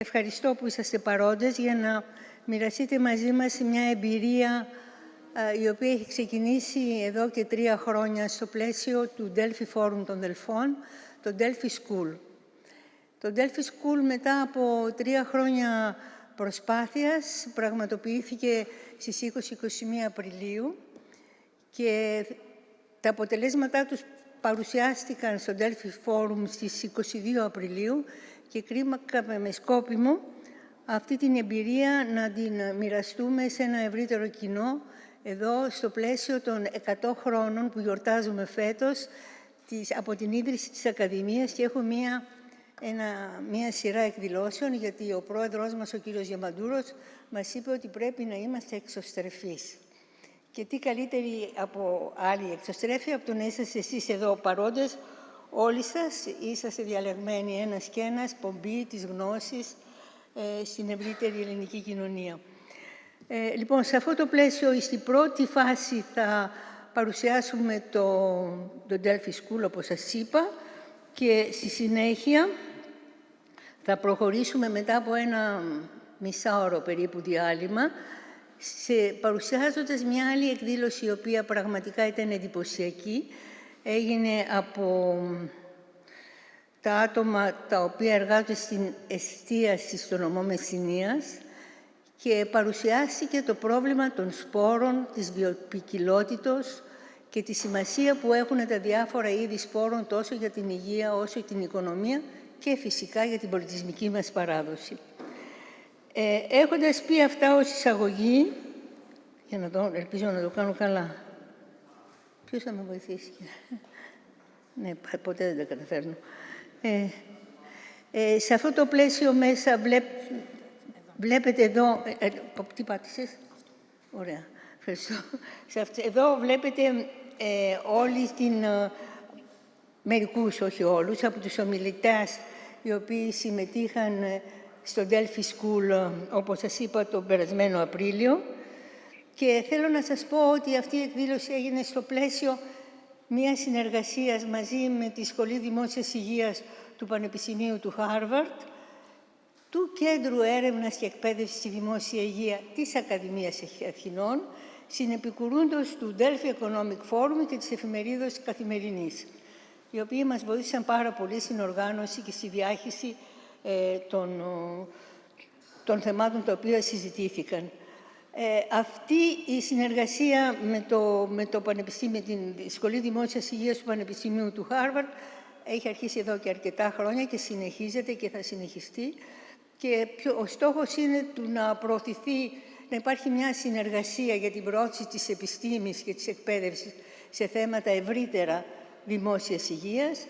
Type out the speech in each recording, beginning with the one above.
Ευχαριστώ που είσαστε παρόντες για να μοιραστείτε μαζί μας μια εμπειρία η οποία έχει ξεκινήσει εδώ και 3 χρόνια στο πλαίσιο του Delphi Forum των Δελφών, το Delphi School. Το Delphi School μετά από 3 χρόνια προσπάθειας πραγματοποιήθηκε στις 20-21 Απριλίου και τα αποτελέσματά τους παρουσιάστηκαν στο Delphi Forum στις 22 Απριλίου και κρίναμε με σκόπιμο αυτή την εμπειρία να την μοιραστούμε σε ένα ευρύτερο κοινό εδώ στο πλαίσιο των 100 χρόνων που γιορτάζουμε φέτος από την ίδρυση της Ακαδημίας και έχω μία σειρά εκδηλώσεων γιατί ο πρόεδρος μας, ο κύριος Διαμαντούρος, μας είπε ότι πρέπει να είμαστε εξωστρεφείς. Και τι καλύτερη από άλλη εξωστρέφεια από το να είσαστε εσείς εδώ παρόντες, όλοι σας είσαστε διαλεγμένοι ένας και ένας, πομπή της γνώσης στην ευρύτερη ελληνική κοινωνία. Λοιπόν, σε αυτό το πλαίσιο, στην πρώτη φάση θα παρουσιάσουμε το Delphi School, όπως σας είπα, και στη συνέχεια θα προχωρήσουμε μετά από ένα μισάωρο περίπου διάλειμμα, παρουσιάζοντας μια άλλη εκδήλωση, η οποία πραγματικά ήταν εντυπωσιακή. Έγινε από τα άτομα τα οποία εργάζονται στην εστίαση στο νομό Μεσσηνίας και παρουσιάστηκε το πρόβλημα των σπόρων, της βιοποικιλότητος και τη σημασία που έχουν τα διάφορα είδη σπόρων τόσο για την υγεία όσο για την οικονομία και φυσικά για την πολιτισμική μας παράδοση. Έχοντας πει αυτά ως εισαγωγή, για να ελπίζω να το κάνω καλά. Ποιος θα με βοηθήσει? Ναι, ποτέ δεν τα καταφέρνω. Σε αυτό το πλαίσιο μέσα βλέπετε εδώ... τι πάτησες? Ωραία, ευχαριστώ. Εδώ βλέπετε όλοι μερικούς, όχι όλους, από τους ομιλητές οι οποίοι συμμετείχαν στο Delphi School, όπως σας είπα, τον περασμένο Απρίλιο. Και θέλω να σας πω ότι αυτή η εκδήλωση έγινε στο πλαίσιο μιας συνεργασίας μαζί με τη Σχολή Δημόσιας Υγείας του Πανεπιστημίου του Χάρβαρντ, του Κέντρου Έρευνας και Εκπαίδευσης στη Δημόσια Υγεία της Ακαδημίας Αθηνών, συνεπικουρούντος του Delphi Economic Forum και της εφημερίδος Καθημερινής, οι οποίοι μας βοήθησαν πάρα πολύ στην οργάνωση και στη διάχυση των θεμάτων τα οποία συζητήθηκαν. Αυτή η συνεργασία με το Πανεπιστήμιο, τη Σχολή Δημόσιας Υγείας του Πανεπιστημίου του Χάρβαρντ έχει αρχίσει εδώ και αρκετά χρόνια και συνεχίζεται και θα συνεχιστεί. Και ο στόχος είναι να προωθηθεί, να υπάρχει μια συνεργασία για την προώθηση της επιστήμης και της εκπαίδευσης σε θέματα ευρύτερα δημόσιας υγείας,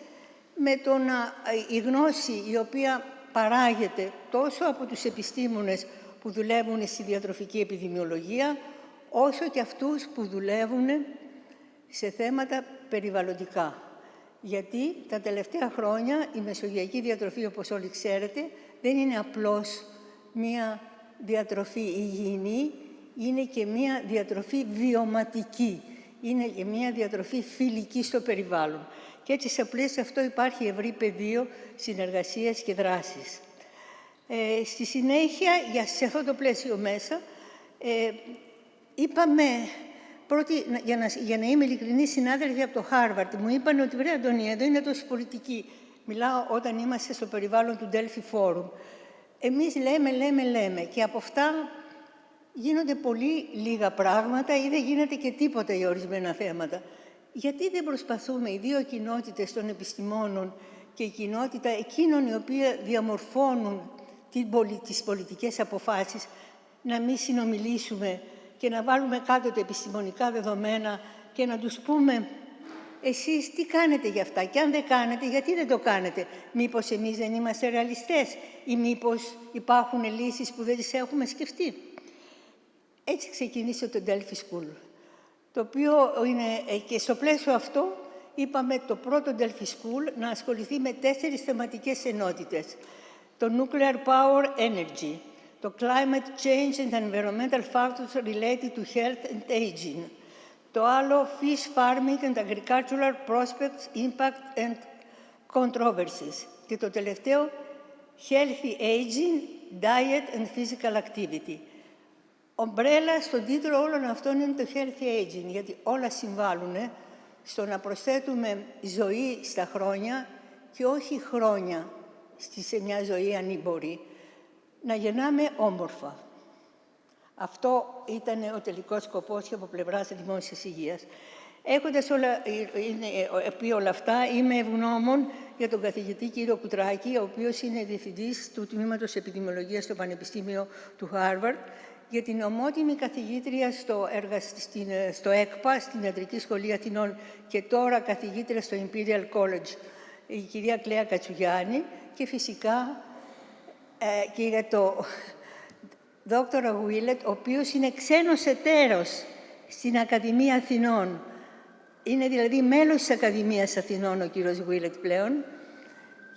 με η γνώση η οποία παράγεται τόσο από τους επιστήμονες που δουλεύουν στη διατροφική επιδημιολογία, όσο και αυτούς που δουλεύουν σε θέματα περιβαλλοντικά. Γιατί τα τελευταία χρόνια η μεσογειακή διατροφή, όπως όλοι ξέρετε, δεν είναι απλώς μία διατροφή υγιεινή, είναι και μία διατροφή βιωματική, είναι και μία διατροφή φιλική στο περιβάλλον. Και έτσι σε πλαίσιο αυτό υπάρχει ευρύ πεδίο συνεργασίας και δράσης. Στη συνέχεια, σε αυτό το πλαίσιο μέσα, είπαμε, πρώτη, για να είμαι ειλικρινή, συνάδελφοι από το Χάρβαρντ μου είπαν ότι βρε Αντωνία, εδώ είναι τόση πολιτική. Μιλάω όταν είμαστε στο περιβάλλον του Delphi Forum. Εμείς λέμε και από αυτά γίνονται πολύ λίγα πράγματα ή δεν γίνεται και τίποτα για ορισμένα θέματα. Γιατί δεν προσπαθούμε οι δύο κοινότητες των επιστημόνων και η κοινότητα εκείνων οι οποίοι διαμορφώνουν τις πολιτικές αποφάσεις να μην συνομιλήσουμε και να βάλουμε κάτω τα επιστημονικά δεδομένα και να τους πούμε εσείς τι κάνετε για αυτά και αν δεν κάνετε γιατί δεν το κάνετε? Μήπως εμείς δεν είμαστε ρεαλιστές ή μήπως υπάρχουν λύσεις που δεν τις έχουμε σκεφτεί? Έτσι ξεκίνησε το Delphi School, το οποίο είναι και στο πλαίσιο αυτό είπαμε το πρώτο Delphi School να ασχοληθεί με 4 θεματικές ενότητες. Το Nuclear Power Energy, το Climate Change and Environmental Factors Related to Health and Aging, το άλλο Fish Farming and Agricultural Prospects, Impact and Controversies και το τελευταίο Healthy Aging, diet and physical activity. Ομπρέλα στον τίτλο όλων αυτών είναι το healthy aging, γιατί όλα συμβάλλουν στο να προσθέτουμε ζωή στα χρόνια και όχι χρόνια σε μια ζωή ανήμπορη, να γεννάμε όμορφα. Αυτό ήταν ο τελικός σκοπός και από πλευράς της Δημόσιας Υγείας. Έχοντας πει όλα αυτά, είμαι ευγνώμων για τον καθηγητή κύριο Κουτράκη, ο οποίος είναι διευθυντής του Τμήματος Επιδημιολογίας στο Πανεπιστήμιο του Χάρβαρντ, για την ομότιμη καθηγήτρια στο ΕΚΠΑ, στην Ιατρική Σχολή Αθηνών, και τώρα καθηγήτρια στο Imperial College, η κυρία Κλέα και φυσικά και για το δόκτωρα Γουίλετ, ο οποίος είναι ξένος εταίρος στην Ακαδημία Αθηνών. Είναι δηλαδή μέλος της Ακαδημίας Αθηνών ο κύριος Γουίλετ πλέον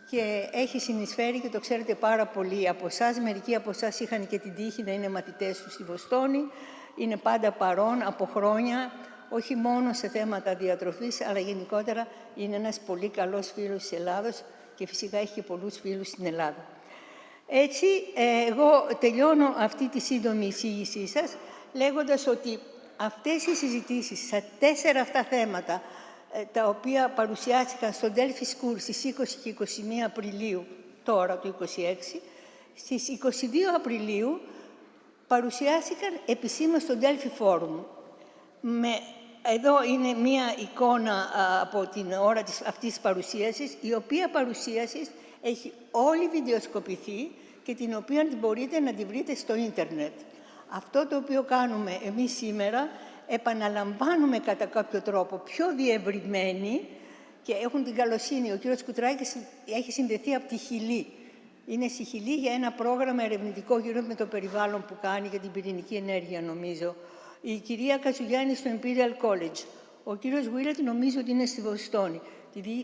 και έχει συνεισφέρει, και το ξέρετε πάρα πολλοί από εσάς. Μερικοί από εσάς είχαν και την τύχη να είναι μαθητές του στη Βοστόνη. Είναι πάντα παρόν από χρόνια, όχι μόνο σε θέματα διατροφής, αλλά γενικότερα είναι ένας πολύ καλός φίλος της Ελλάδος και φυσικά έχει και πολλούς φίλους στην Ελλάδα. Έτσι, εγώ τελειώνω αυτή τη σύντομη εισήγησή σας, λέγοντας ότι αυτές οι συζητήσεις στα 4 αυτά θέματα, τα οποία παρουσιάστηκαν στο Delphi School στις 20 και 21 Απριλίου, τώρα το 2026, στις 22 Απριλίου παρουσιάστηκαν επισήμως στο Delphi Forum. Εδώ είναι μία εικόνα από την ώρα αυτής της παρουσίασης, η οποία παρουσίαση έχει όλη βιντεοσκοπηθεί και την οποία μπορείτε να τη βρείτε στο ίντερνετ. Αυτό το οποίο κάνουμε εμείς σήμερα, επαναλαμβάνουμε κατά κάποιο τρόπο πιο διευρυμένοι και έχουν την καλοσύνη. Ο κύριος Κουτράκης έχει συνδεθεί από τη Χιλή. Είναι στη Χιλή για ένα πρόγραμμα ερευνητικό γύρω με το περιβάλλον που κάνει για την πυρηνική ενέργεια, νομίζω. Η κυρία Κατσουγιάννη στο Imperial College. Ο κύριος Γουίλετ νομίζω ότι είναι στη Βοστόνη.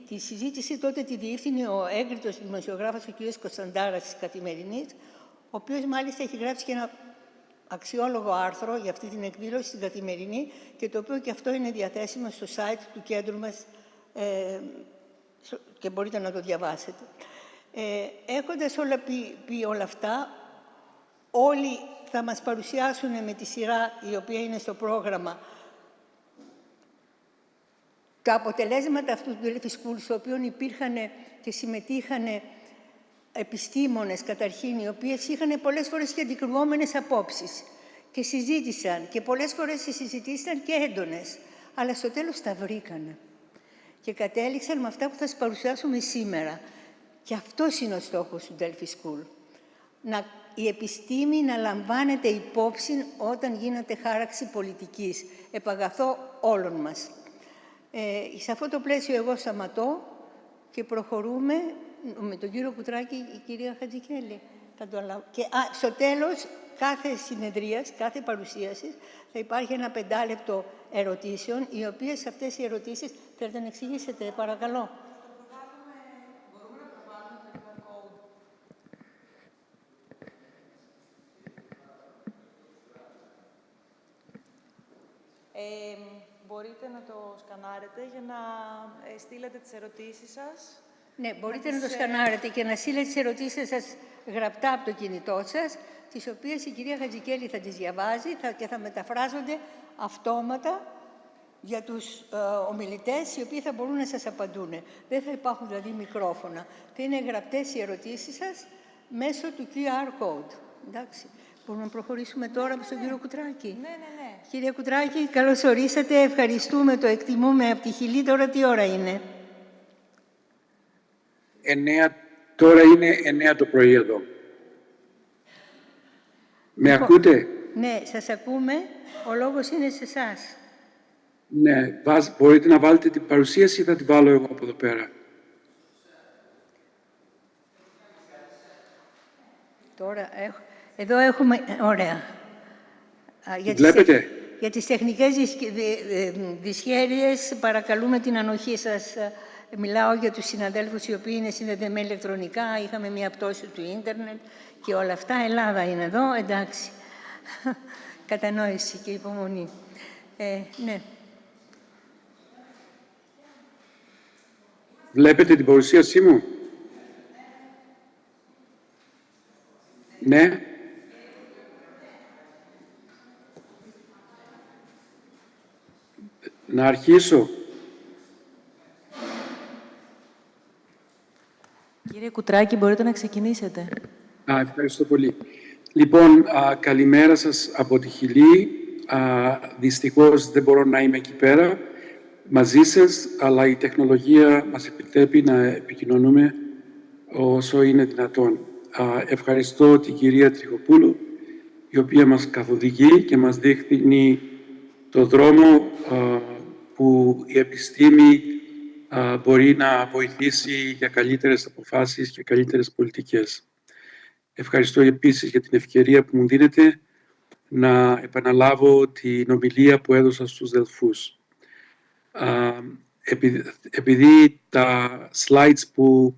Τη συζήτηση τότε τη διεύθυνε ο έγκριτος δημοσιογράφος ο κύριος Κωνσταντάρας της Καθημερινής, ο οποίος μάλιστα έχει γράψει και ένα αξιόλογο άρθρο για αυτή την εκδήλωση στην Καθημερινή και το οποίο και αυτό είναι διαθέσιμο στο site του κέντρου μας και μπορείτε να το διαβάσετε. Έχοντας πει όλα αυτά, όλοι θα μας παρουσιάσουν με τη σειρά η οποία είναι στο πρόγραμμα τα αποτελέσματα αυτού του Delphi School, στο οποίο υπήρχαν και συμμετείχαν επιστήμονες καταρχήν, οι οποίες είχαν πολλές φορές και αντικρουόμενες απόψεις και συζήτησαν και πολλές φορές οι συζητήσεις ήταν και έντονες, αλλά στο τέλος τα βρήκανε και κατέληξαν με αυτά που θα σας παρουσιάσουμε σήμερα. Και αυτός είναι ο στόχος του Delphi School. Η επιστήμη να λαμβάνεται υπόψη όταν γίνεται χάραξη πολιτικής, επαγαθό όλων μας. Σε αυτό το πλαίσιο εγώ σταματώ και προχωρούμε με τον κύριο Κουτράκη, η κυρία Χατζικέλη. Και στο τέλος κάθε συνεδρίας, κάθε παρουσίασης, θα υπάρχει ένα 5 λεπτό ερωτήσεων, οι οποίες αυτές οι ερωτήσεις θέλετε να εξηγήσετε, παρακαλώ. Μπορούμε να προβάλλουμε το QR code. Μπορείτε να το σκανάρετε για να στείλετε τις ερωτήσεις σας. Ναι, μπορείτε να το σκανάρετε και να στείλετε τις ερωτήσεις σας γραπτά από το κινητό σας, τις οποίες η κυρία Χατζικέλη θα τις διαβάζει και θα μεταφράζονται αυτόματα για τους ομιλητές, οι οποίοι θα μπορούν να σας απαντούν. Δεν θα υπάρχουν δηλαδή μικρόφωνα. Θα είναι γραπτές οι ερωτήσεις σας μέσω του QR code. Εντάξει. Μπορούμε να προχωρήσουμε τώρα στον κύριο Κουτράκη. Ναι. Κύριε Κουτράκη, καλώς ορίσατε. Ευχαριστούμε, το εκτιμούμε από τη Χιλή. Τώρα τι ώρα είναι? 9, τώρα είναι 9 το πρωί εδώ. Με ακούτε? Ναι, σας ακούμε. Ο λόγος είναι σε εσάς. Ναι, μπορείτε να βάλετε την παρουσίαση ή θα τη βάλω εγώ από εδώ πέρα? Τώρα εδώ έχουμε... Ωραία. Βλέπετε? Για τις τεχνικές δυσχέρειες παρακαλούμε την ανοχή σας. Μιλάω για τους συναδέλφους οι οποίοι είναι συνδεδεμένοι ηλεκτρονικά. Είχαμε μια πτώση του ίντερνετ και όλα αυτά. Ελλάδα είναι εδώ, εντάξει. Κατανόηση και υπομονή. Ναι. Βλέπετε την παρουσίασή μου? Ναι. Να αρχίσω. Κύριε Κουτράκη, μπορείτε να ξεκινήσετε. Ευχαριστώ πολύ. Λοιπόν, καλημέρα σας από τη Χιλή. Δυστυχώς δεν μπορώ να είμαι εκεί πέρα μαζί σας, αλλά η τεχνολογία μας επιτρέπει να επικοινωνούμε όσο είναι δυνατόν. Ευχαριστώ την κυρία Τριχοπούλου, η οποία μας καθοδηγεί και μας δείχνει το δρόμο που η επιστήμη μπορεί να βοηθήσει για καλύτερες αποφάσεις και καλύτερες πολιτικές. Ευχαριστώ επίσης για την ευκαιρία που μου δίνετε να επαναλάβω την ομιλία που έδωσα στους Δελφούς. Επειδή τα slides που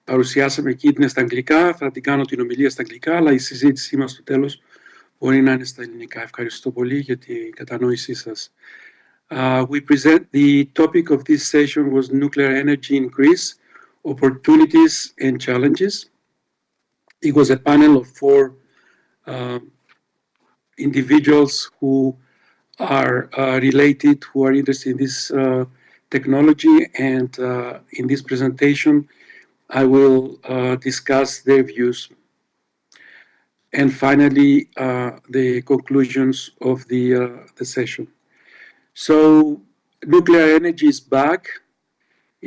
παρουσιάσαμε εκεί είναι στα αγγλικά, θα την κάνω την ομιλία στα αγγλικά, αλλά η συζήτησή μας στο τέλος μπορεί να είναι στα ελληνικά. Ευχαριστώ πολύ για την κατανόησή σας. The topic of this session was nuclear energy in Greece, opportunities and challenges. It was a panel of 4 individuals who are related, who are interested in this technology, and in this presentation, I will discuss their views. And finally, the conclusions of the session. So, nuclear energy is back,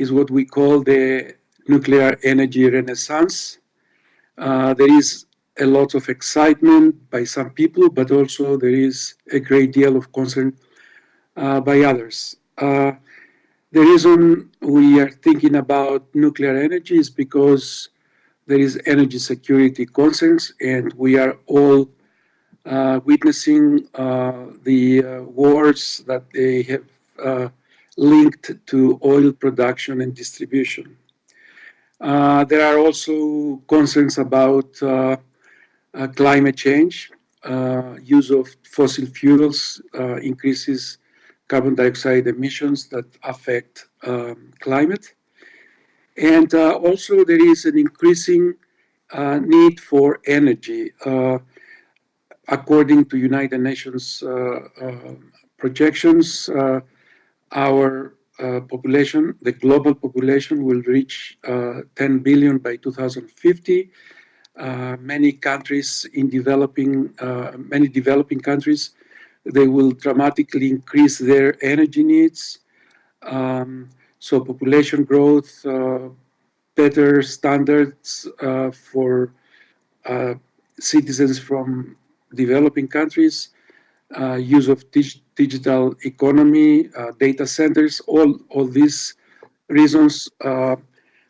is what we call the nuclear energy renaissance. There is a lot of excitement by some people, but also there is a great deal of concern by others. The reason we are thinking about nuclear energy is because there is energy security concerns, and we are all witnessing the wars that they have linked to oil production and distribution. There are also concerns about climate change. Use of fossil fuels increases carbon dioxide emissions that affect climate. And also there is an increasing need for energy. According to United Nations projections, our population, the global population, will reach 10 billion by 2050. Many countries in many developing countries, they will dramatically increase their energy needs. So population growth, better standards for citizens from developing countries, use of digital economy, data centers, all these reasons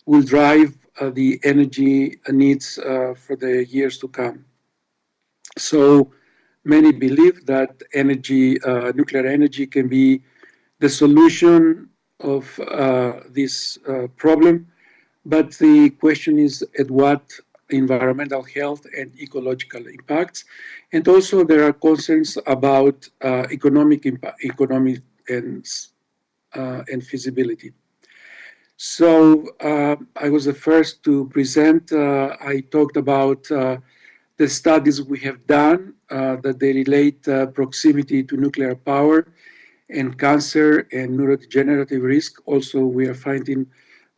will drive the energy needs for the years to come. So many believe that nuclear energy can be the solution of this problem, but the question is at what environmental health and ecological impacts. And also there are concerns about economic and feasibility. So I was the first to present. I talked about the studies we have done that they relate proximity to nuclear power and cancer and neurodegenerative risk. Also, we are finding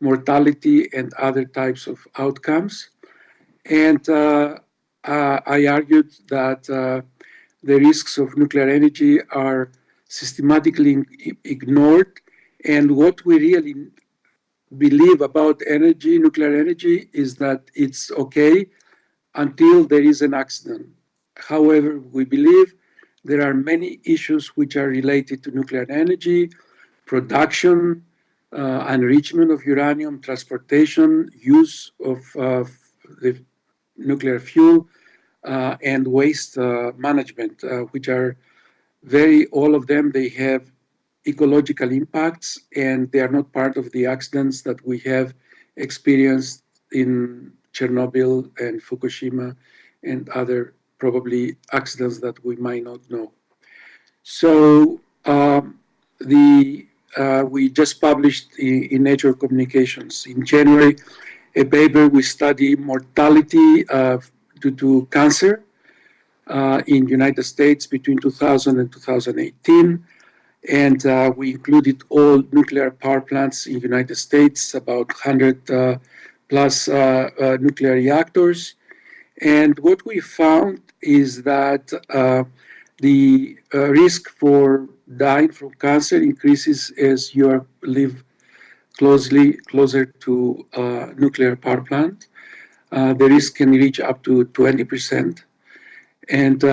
mortality and other types of outcomes. And I argued that the risks of nuclear energy are systematically ignored, and what we really believe about nuclear energy, is that it's okay until there is an accident. However, we believe there are many issues which are related to nuclear energy, production, enrichment of uranium, transportation, use of the nuclear fuel, and waste management, which are all of them, they have ecological impacts, and they are not part of the accidents that we have experienced in Chernobyl and Fukushima and other probably accidents that we might not know. So we just published in Nature Communications in January a paper. We study mortality due to cancer in United States between 2000 and 2018. And we included all nuclear power plants in the United States, about 100 plus nuclear reactors. And what we found is that the risk for dying from cancer increases as you live closer to a nuclear power plant. The risk can reach up to 20%. And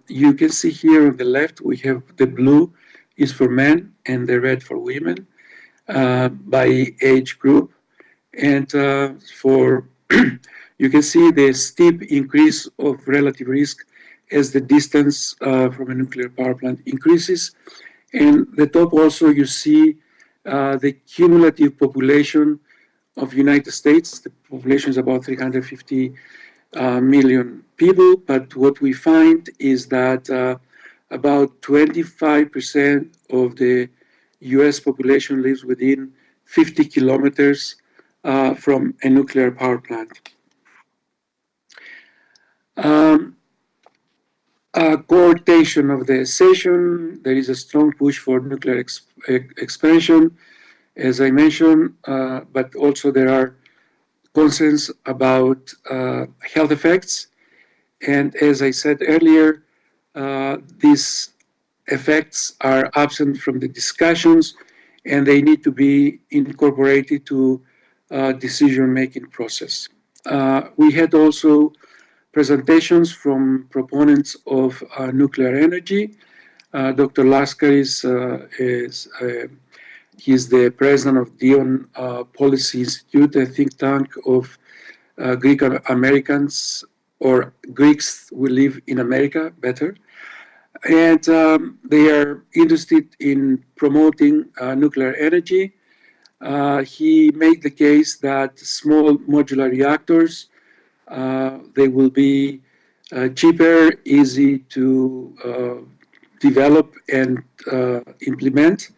you can see here on the left, we have the blue is for men and the red for women by age group. And for you can see the steep increase of relative risk as the distance from a nuclear power plant increases. And the top also you see the cumulative population of United States. The population is about 350 million people, but what we find is that about 25% of the US population lives within 50 kilometers from a nuclear power plant. Coordination of the session, there is a strong push for nuclear expansion, as I mentioned, but also there are concerns about health effects. And as I said earlier, these effects are absent from the discussions and they need to be incorporated to decision-making process. We had also presentations from proponents of nuclear energy. Dr. Laskar he's the president of Dion Policy Institute, a think tank of Greek Americans, or Greeks who live in America, better. And they are interested in promoting nuclear energy. He made the case that small modular reactors, they will be cheaper, easy to develop and implement.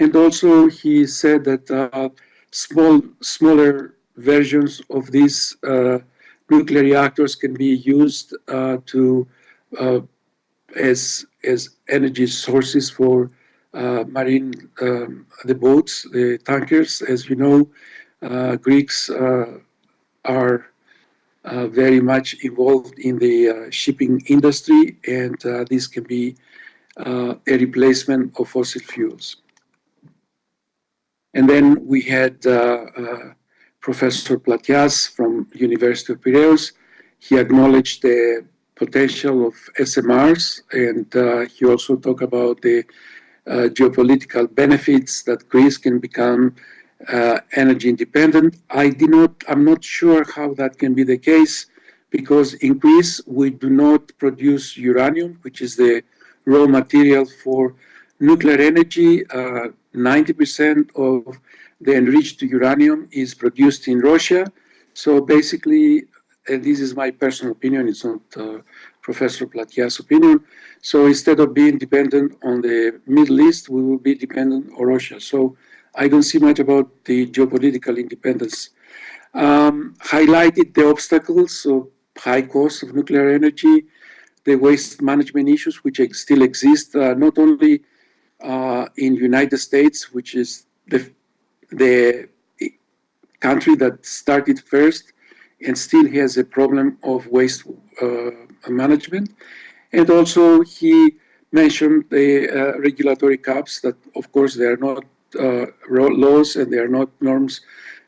And also he said that smaller versions of these nuclear reactors can be used as energy sources for marine, the boats, the tankers. As you know, Greeks are very much involved in the shipping industry, and this can be a replacement of fossil fuels. And then we had Professor Platias from University of Piraeus. He acknowledged the potential of SMRs, and he also talked about the geopolitical benefits that Greece can become energy independent. I'm not sure how that can be the case, because in Greece we do not produce uranium, which is the raw material for nuclear energy. 90% of the enriched uranium is produced in Russia. So basically, and this is my personal opinion, it's not Professor Platias' opinion. So instead of being dependent on the Middle East, we will be dependent on Russia. So I don't see much about the geopolitical independence. Highlighted the obstacles of high cost of nuclear energy, the waste management issues which still exist, not only in United States, which is the country that started first and still has a problem of waste management. And also he mentioned the regulatory caps that, of course, they are not laws and they are not norms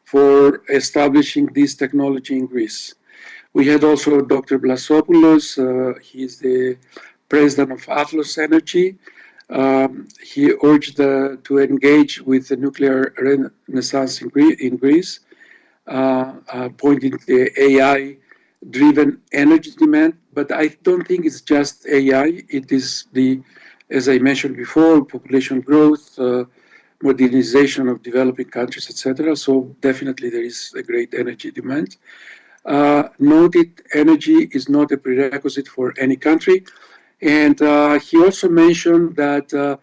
for establishing this technology in Greece. We had also Dr. Blasopoulos, he's the president of Athlos Energy. He urged to engage with the nuclear renaissance in Greece, pointing to the AI-driven energy demand. But I don't think it's just AI. It is as I mentioned before, population growth, modernization of developing countries, etc. So definitely there is a great energy demand. Noted energy is not a prerequisite for any country. And he also mentioned that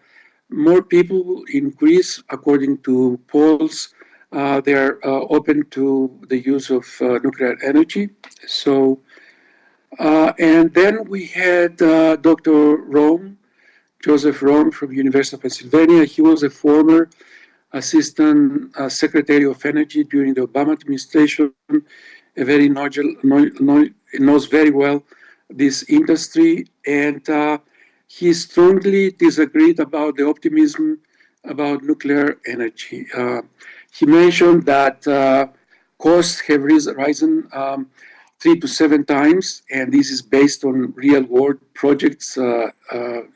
more people in Greece, according to polls, they are open to the use of nuclear energy. So And then we had Dr. Joseph Rome from University of Pennsylvania. He was a former Assistant Secretary of Energy during the Obama administration, a very knows very well this industry, and he strongly disagreed about the optimism about nuclear energy. He mentioned that costs have risen 3 to 7 times, and this is based on real-world projects in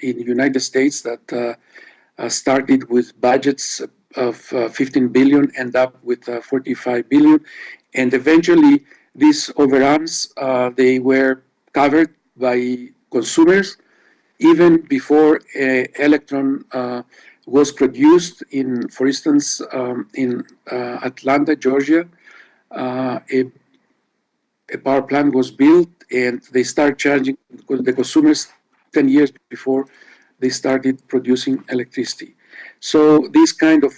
the United States that started with budgets of 15 billion, end up with 45 billion, and eventually these overruns, they were covered by consumers even before an electron was produced. For instance, in Atlanta, Georgia, a power plant was built, and they start charging the consumers 10 years before they started producing electricity. So this kind of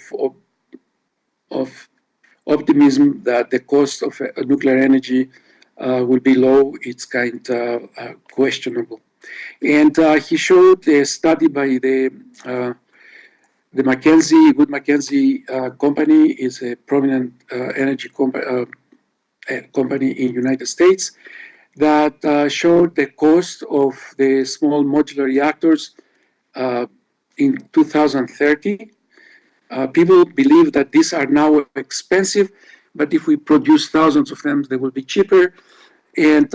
optimism that the cost of nuclear energy will be low, it's kind of questionable. And he showed a study by the McKinsey company, is a prominent energy company in United States, that showed the cost of the small modular reactors in 2030. People believe that these are now expensive, but if we produce thousands of them, they will be cheaper. And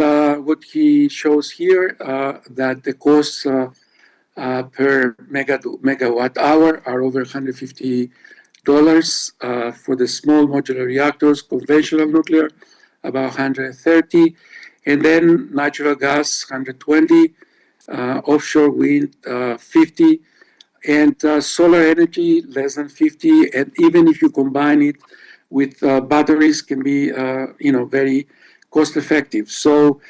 what he shows here, that the costs per megawatt hour are over $150 for the small modular reactors, conventional nuclear, about 130, and then natural gas, 120, offshore wind, 50, and solar energy, less than 50, and even if you combine it with batteries, can be very cost effective. So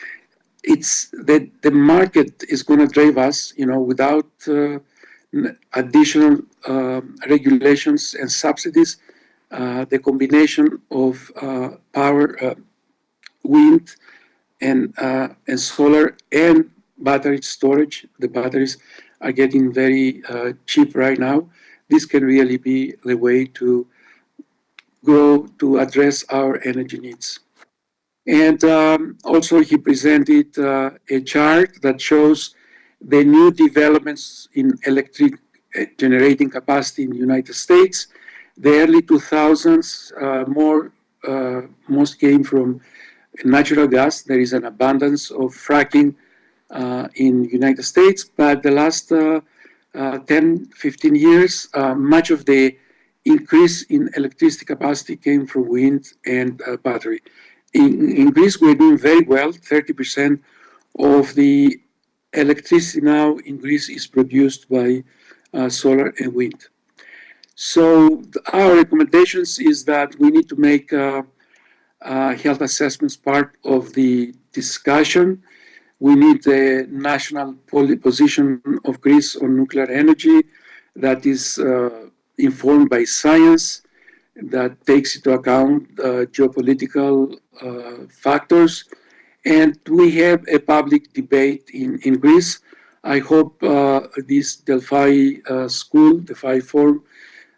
it's the market is going to drive us, without additional regulations and subsidies. The combination of power, wind, and solar and battery storage. The batteries are getting very cheap right now. This can really be the way to grow to address our energy needs. And also he presented a chart that shows the new developments in electric generating capacity in the United States. The early 2000s, most came from natural gas. There is an abundance of fracking in the United States, but the last 10, 15 years, much of the increase in electricity capacity came from wind and battery. In Greece, we're doing very well. 30% of the electricity now in Greece is produced by solar and wind. So our recommendations is that we need to make health assessments part of the discussion. We need the national position of Greece on nuclear energy that is informed by science, that takes into account geopolitical factors. And we have a public debate in Greece. I hope this Delphi School, Delphi Forum,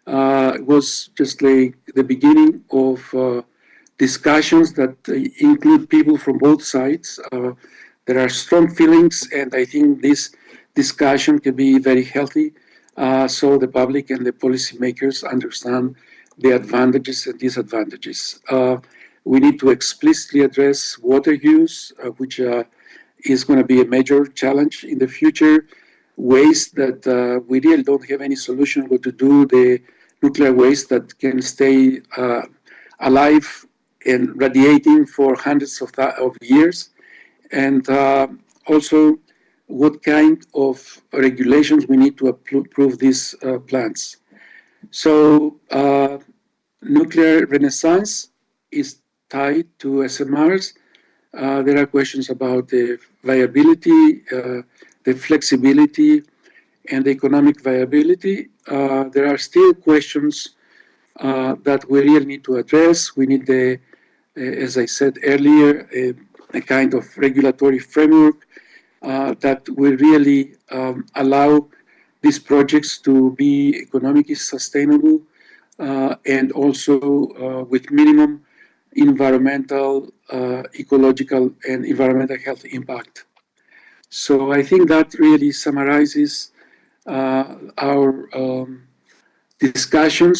was just like the beginning of discussions that include people from both sides. There are strong feelings, and I think this discussion can be very healthy, so the public and the policymakers understand the advantages and disadvantages. We need to explicitly address water use, which is going to be a major challenge in the future. Waste that we really don't have any solution what to do, the nuclear waste that can stay alive and radiating for hundreds of years. And also what kind of regulations we need to approve these plants. So nuclear renaissance is tied to SMRs. There are questions about the viability, the flexibility, and the economic viability. There are still questions that we really need to address. We need as I said earlier, a kind of regulatory framework that will really allow these projects to be economically sustainable and also with minimum environmental, ecological, and environmental health impact. So I think that really summarizes our discussions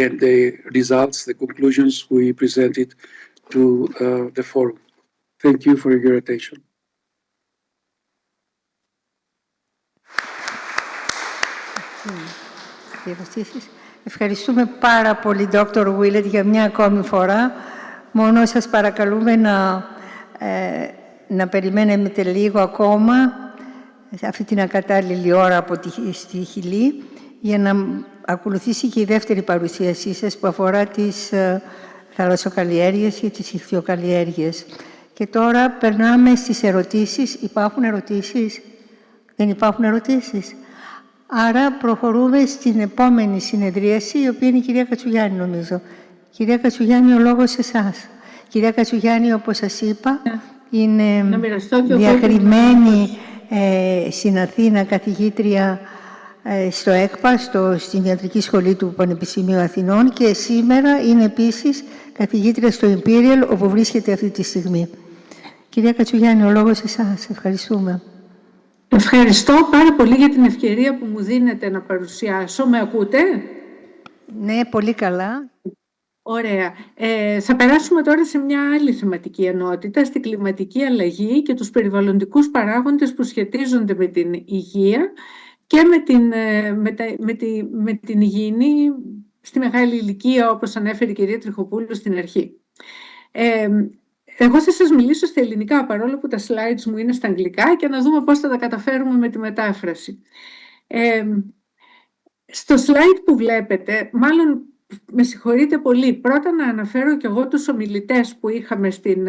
and the results, the conclusions we presented to the forum. Thank you for your attention. Ευχαριστούμε πάρα πολύ, Dr. Willett, για μια ακόμη φορά. Μόνο σας παρακαλούμε να περιμένετε λίγο ακόμα αυτή την ακατάλληλη ώρα από στη Χιλή για να ακολουθήσει και η δεύτερη παρουσίασή σας που αφορά τις θαλασσοκαλλιέργειες και τις ιχθυοκαλλιέργειες. Και τώρα περνάμε στις ερωτήσεις. Υπάρχουν ερωτήσεις? Δεν υπάρχουν ερωτήσεις? Άρα προχωρούμε στην επόμενη συνεδρίαση, η οποία είναι η κυρία Κατσουγιάννη, νομίζω. Κυρία Κατσουγιάννη, ο λόγος σε εσάς. Κυρία Κατσουγιάννη, όπως σας είπα, είναι διακριμένη στην Αθήνα καθηγήτρια στο ΕΚΠΑ, στην Ιατρική Σχολή του Πανεπιστημίου Αθηνών, και σήμερα είναι επίσης καθηγήτρια στο Imperial, όπου βρίσκεται αυτή τη στιγμή. Κυρία Κατσουγιάννη, ο λόγος σε εσάς. Ευχαριστούμε. Ευχαριστώ πάρα πολύ για την ευκαιρία που μου δίνετε να παρουσιάσω. Με ακούτε? Ναι, πολύ καλά. Ωραία. Θα περάσουμε τώρα σε μια άλλη θεματική ενότητα, στην κλιματική αλλαγή και τους περιβαλλοντικούς παράγοντες που σχετίζονται με την υγεία και με την υγιεινή στη μεγάλη ηλικία, όπως ανέφερε η κυρία Τριχοπούλου στην αρχή. Εγώ θα σας μιλήσω στα ελληνικά, παρόλο που τα slides μου είναι στα αγγλικά, και να δούμε πώς θα τα καταφέρουμε με τη μετάφραση. Στο slide που βλέπετε, μάλλον με συγχωρείτε πολύ, πρώτα να αναφέρω και εγώ τους ομιλητές που είχαμε στην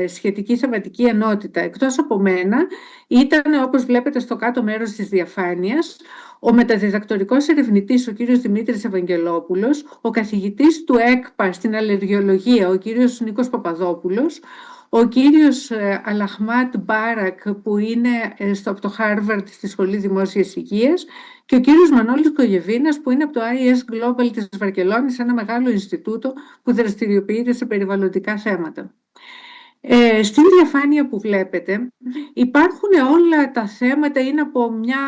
σχετική θεματική ενότητα. Εκτός από μένα, ήταν, όπως βλέπετε στο κάτω μέρος της διαφάνειας, ο μεταδιδακτορικός ερευνητής, ο κύριος Δημήτρης Ευαγγελόπουλος, ο καθηγητής του ΕΚΠΑ στην αλλεργιολογία, ο κύριος Νίκος Παπαδόπουλος, ο κύριος Αλαχμάτ Μπάρακ, που είναι από το Χάρβαρντ στη Σχολή Δημόσιας Υγείας, και ο κύριος Μανώλης Κογεβίνας, που είναι από το IS Global της Βαρκελόνης, ένα μεγάλο Ινστιτούτο που δραστηριοποιείται σε περιβαλλοντικά θέματα. Στην διαφάνεια που βλέπετε υπάρχουν όλα τα θέματα, είναι από μια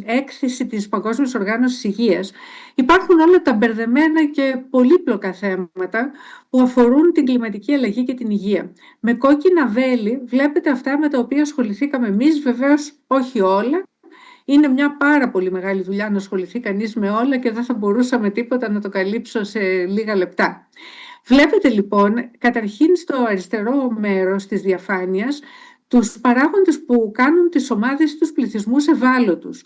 έκθεση της Παγκόσμιας Οργάνωσης Υγείας. Υπάρχουν όλα τα μπερδεμένα και πολύπλοκα θέματα που αφορούν την κλιματική αλλαγή και την υγεία. Με κόκκινα βέλη βλέπετε αυτά με τα οποία ασχοληθήκαμε εμείς, βεβαίως όχι όλα. Είναι μια πάρα πολύ μεγάλη δουλειά να ασχοληθεί κανείς με όλα και δεν θα μπορούσαμε τίποτα να το καλύψω σε λίγα λεπτά. Βλέπετε λοιπόν, καταρχήν στο αριστερό μέρος της διαφάνειας, τους παράγοντες που κάνουν τις ομάδες τους πληθυσμούς ευάλωτους.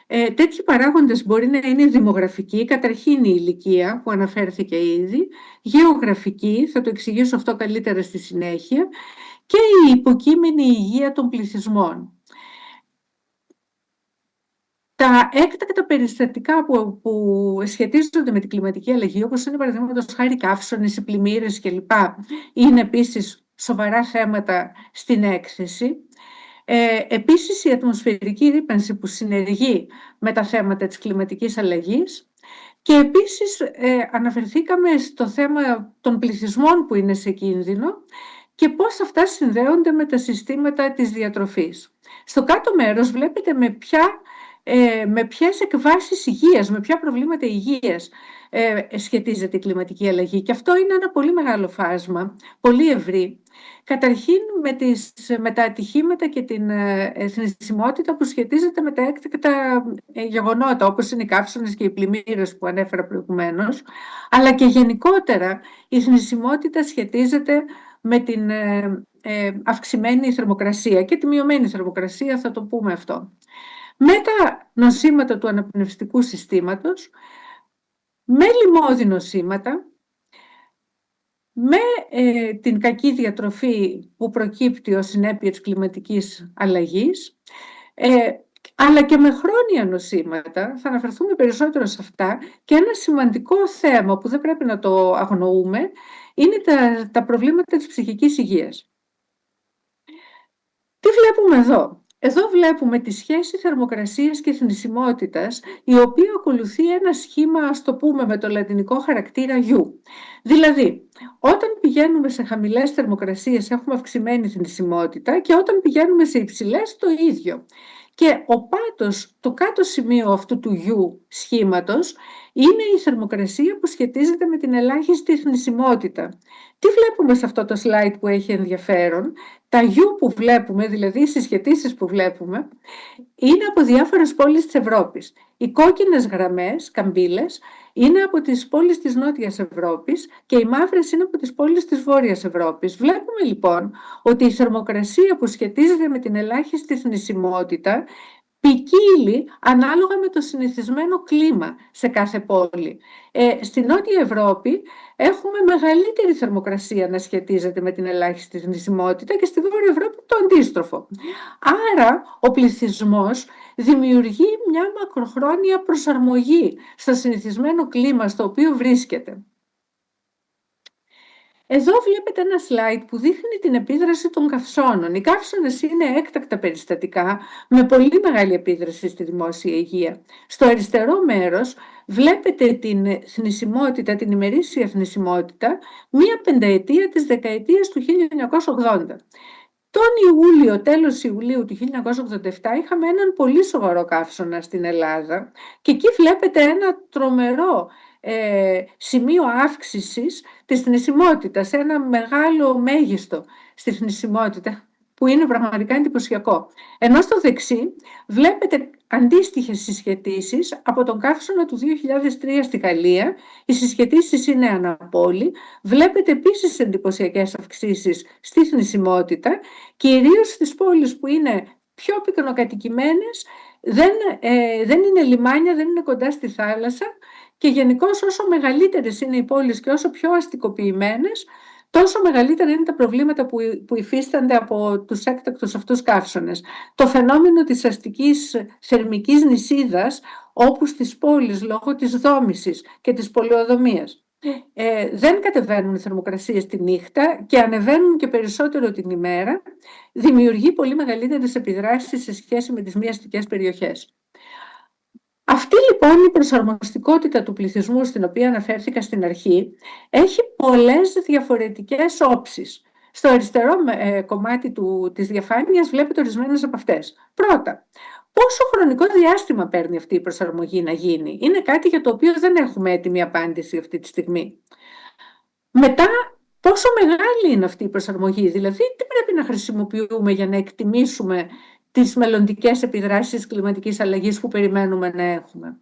Τέτοιοι παράγοντες μπορεί να είναι δημογραφικοί, καταρχήν η ηλικία που αναφέρθηκε ήδη, γεωγραφική, θα το εξηγήσω αυτό καλύτερα στη συνέχεια, και η υποκείμενη υγεία των πληθυσμών. Τα έκτακτα περιστατικά που σχετίζονται με την κλιματική αλλαγή, όπως είναι παραδείγματος χάρη καύσονες, οι πλημμύρες κλπ., είναι επίσης σοβαρά θέματα στην έκθεση. Επίσης, η ατμοσφαιρική ρύπανση που συνεργεί με τα θέματα της κλιματικής αλλαγής. Και επίσης αναφερθήκαμε στο θέμα των πληθυσμών που είναι σε κίνδυνο και πώς αυτά συνδέονται με τα συστήματα της διατροφής. Στο κάτω μέρος βλέπετε με ποιες εκβάσεις υγείας, με ποια προβλήματα υγείας σχετίζεται η κλιματική αλλαγή. Και αυτό είναι ένα πολύ μεγάλο φάσμα, πολύ ευρύ. Καταρχήν με τα ατυχήματα και την θνησιμότητα που σχετίζεται με τα έκτακτα γεγονότα, όπως είναι οι καύσονες και οι πλημμύρες που ανέφερα προηγουμένως, αλλά και γενικότερα η θνησιμότητα σχετίζεται με την αυξημένη θερμοκρασία και τη μειωμένη θερμοκρασία, θα το πούμε αυτό. Με τα νοσήματα του αναπνευστικού συστήματος, με λοιμώδη νοσήματα, με την κακή διατροφή που προκύπτει ως συνέπεια της κλιματικής αλλαγής, αλλά και με χρόνια νοσήματα, θα αναφερθούμε περισσότερο σε αυτά, και ένα σημαντικό θέμα που δεν πρέπει να το αγνοούμε είναι τα προβλήματα της ψυχικής υγείας. Τι βλέπουμε εδώ? Εδώ βλέπουμε τη σχέση θερμοκρασίας και θνησιμότητας, η οποία ακολουθεί ένα σχήμα, ας το πούμε με το λατινικό χαρακτήρα U. Δηλαδή, όταν πηγαίνουμε σε χαμηλές θερμοκρασίες έχουμε αυξημένη θνησιμότητα και όταν πηγαίνουμε σε υψηλές το ίδιο. Και ο πάτος, το κάτω σημείο αυτού του U σχήματος, είναι η θερμοκρασία που σχετίζεται με την ελάχιστη θνησιμότητα. Τι βλέπουμε σε αυτό το slide που έχει ενδιαφέρον? Τα U που βλέπουμε, δηλαδή οι συσχετίσεις που βλέπουμε, είναι από διάφορες πόλεις της Ευρώπης. Οι κόκκινες γραμμές, καμπύλες, είναι από τις πόλεις της Νότιας Ευρώπης και οι μαύρες είναι από τις πόλεις της Βόρειας Ευρώπης. Βλέπουμε λοιπόν ότι η θερμοκρασία που σχετίζεται με την ελάχιστη θνησιμότητα ποικίλει ανάλογα με το συνηθισμένο κλίμα σε κάθε πόλη. Στη Νότια Ευρώπη έχουμε μεγαλύτερη θερμοκρασία να σχετίζεται με την ελάχιστη θνησιμότητα και στη Βόρεια Ευρώπη το αντίστροφο. Άρα ο πληθυσμός δημιουργεί μια μακροχρόνια προσαρμογή στο συνηθισμένο κλίμα στο οποίο βρίσκεται. Εδώ βλέπετε ένα slide που δείχνει την επίδραση των καυσώνων. Οι καύσωνες είναι έκτακτα περιστατικά με πολύ μεγάλη επίδραση στη δημόσια υγεία. Στο αριστερό μέρος βλέπετε την θνησιμότητα, την ημερήσια θνησιμότητα, μία πενταετία της δεκαετίας του 1980. Τον Ιούλιο, τέλος Ιουλίου του 1987, είχαμε έναν πολύ σοβαρό καύσωνα στην Ελλάδα και εκεί βλέπετε ένα τρομερό σημείο αύξησης της θνησιμότητας, ένα μεγάλο μέγιστο στη θνησιμότητα που είναι πραγματικά εντυπωσιακό. Ενώ στο δεξί βλέπετε αντίστοιχες συσχετίσεις από τον καύσωνα του 2003 στη Γαλλία. Οι συσχετίσεις είναι αναπόλη. Βλέπετε επίσης εντυπωσιακές αυξήσεις στη θνησιμότητα, κυρίως στις πόλεις που είναι πιο πυκνοκατοικημένες, δεν είναι λιμάνια, δεν είναι κοντά στη θάλασσα και γενικώς όσο μεγαλύτερες είναι οι πόλεις και όσο πιο αστικοποιημένες, τόσο μεγαλύτερα είναι τα προβλήματα που υφίστανται από τους έκτακτους αυτούς καύσωνες. Το φαινόμενο της αστικής θερμικής νησίδας, όπου στις πόλεις λόγω της δόμησης και της πολεοδομίας δεν κατεβαίνουν οι θερμοκρασίες τη νύχτα και ανεβαίνουν και περισσότερο την ημέρα, δημιουργεί πολύ μεγαλύτερες επιδράσεις σε σχέση με τις μη αστικές περιοχές. Αυτή λοιπόν η προσαρμοστικότητα του πληθυσμού, στην οποία αναφέρθηκα στην αρχή, έχει πολλές διαφορετικές όψεις. Στο αριστερό κομμάτι της διαφάνειας βλέπετε ορισμένες από αυτές. Πρώτα, πόσο χρονικό διάστημα παίρνει αυτή η προσαρμογή να γίνει? Είναι κάτι για το οποίο δεν έχουμε έτοιμη απάντηση αυτή τη στιγμή. Μετά, πόσο μεγάλη είναι αυτή η προσαρμογή? Δηλαδή, τι πρέπει να χρησιμοποιούμε για να εκτιμήσουμε τις μελλοντικές επιδράσεις κλιματικής αλλαγής που περιμένουμε να έχουμε?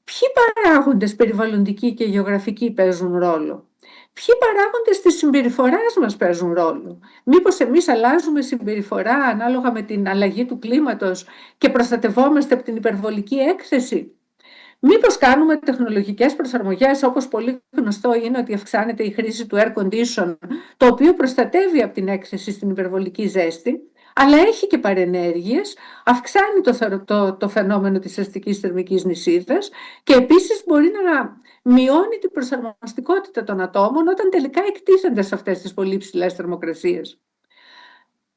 Ποιοι παράγοντες περιβαλλοντικοί και γεωγραφικοί παίζουν ρόλο? Ποιοι παράγοντες της συμπεριφοράς μας παίζουν ρόλο? Μήπως εμείς αλλάζουμε συμπεριφορά ανάλογα με την αλλαγή του κλίματος και προστατευόμαστε από την υπερβολική έκθεση? Μήπως κάνουμε τεχνολογικές προσαρμογές, όπως πολύ γνωστό είναι ότι αυξάνεται η χρήση του air condition, το οποίο προστατεύει από την έκθεση στην υπερβολική ζέστη, αλλά έχει και παρενέργειες, αυξάνει το φαινόμενο της αστικής θερμικής νησίδας και επίσης μπορεί να μειώνει την προσαρμοστικότητα των ατόμων όταν τελικά εκτίθενται σε αυτές τις πολύ ψηλές θερμοκρασίες.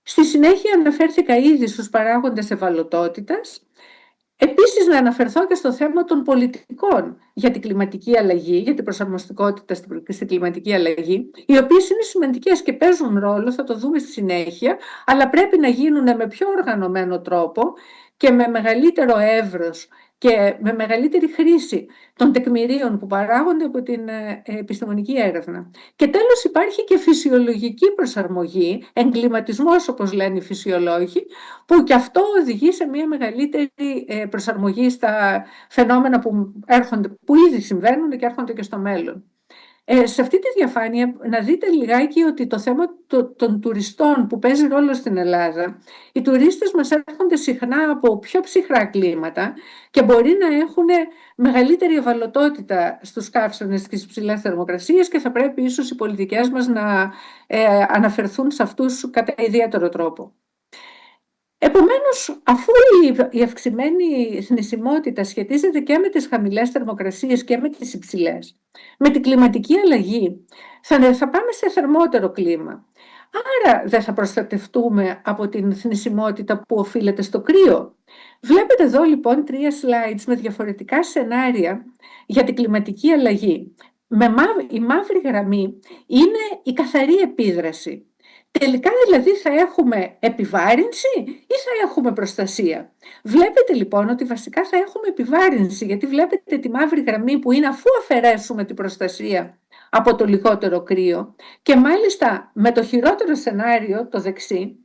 Στη συνέχεια αναφέρθηκα ήδη στους παράγοντες ευαλωτότητας. Επίσης να αναφερθώ και στο θέμα των πολιτικών για την κλιματική αλλαγή, για την προσαρμοστικότητα στην κλιματική αλλαγή, οι οποίες είναι σημαντικές και παίζουν ρόλο, θα το δούμε στη συνέχεια, αλλά πρέπει να γίνουν με πιο οργανωμένο τρόπο και με μεγαλύτερο εύρος και με μεγαλύτερη χρήση των τεκμηρίων που παράγονται από την επιστημονική έρευνα. Και τέλος υπάρχει και φυσιολογική προσαρμογή, εγκληματισμός όπως λένε οι φυσιολόγοι, που και αυτό οδηγεί σε μια μεγαλύτερη προσαρμογή στα φαινόμενα που ήδη συμβαίνουν και έρχονται και στο μέλλον. Σε αυτή τη διαφάνεια να δείτε λιγάκι ότι το θέμα των τουριστών που παίζει ρόλο στην Ελλάδα, οι τουρίστες μας έρχονται συχνά από πιο ψυχρά κλίματα και μπορεί να έχουν μεγαλύτερη ευαλωτότητα στους καύσωνες και στις ψηλές θερμοκρασίες και θα πρέπει ίσως οι πολιτικές μας να αναφερθούν σε αυτούς κατά ιδιαίτερο τρόπο. Επομένως, αφού η αυξημένη θνησιμότητα σχετίζεται και με τις χαμηλές θερμοκρασίες και με τις υψηλές, με την κλιματική αλλαγή θα πάμε σε θερμότερο κλίμα. Άρα δεν θα προστατευτούμε από την θνησιμότητα που οφείλεται στο κρύο. Βλέπετε εδώ λοιπόν 3 slides με διαφορετικά σενάρια για την κλιματική αλλαγή. Η μαύρη γραμμή είναι η καθαρή επίδραση. Τελικά δηλαδή θα έχουμε επιβάρυνση ή θα έχουμε προστασία. Βλέπετε λοιπόν ότι βασικά θα έχουμε επιβάρυνση, γιατί βλέπετε τη μαύρη γραμμή που είναι αφού αφαιρέσουμε την προστασία από το λιγότερο κρύο, και μάλιστα με το χειρότερο σενάριο, το δεξί,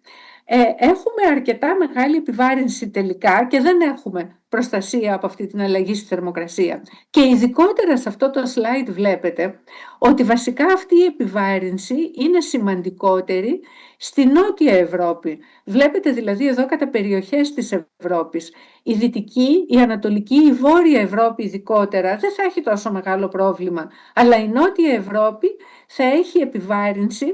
έχουμε αρκετά μεγάλη επιβάρυνση τελικά και δεν έχουμε προστασία από αυτή την αλλαγή στη θερμοκρασία. Και ειδικότερα σε αυτό το slide βλέπετε ότι βασικά αυτή η επιβάρυνση είναι σημαντικότερη στη Νότια Ευρώπη. Βλέπετε δηλαδή εδώ κατά περιοχές της Ευρώπης. Η Δυτική, η Ανατολική, η Βόρεια Ευρώπη ειδικότερα δεν θα έχει τόσο μεγάλο πρόβλημα, αλλά η Νότια Ευρώπη θα έχει επιβάρυνση.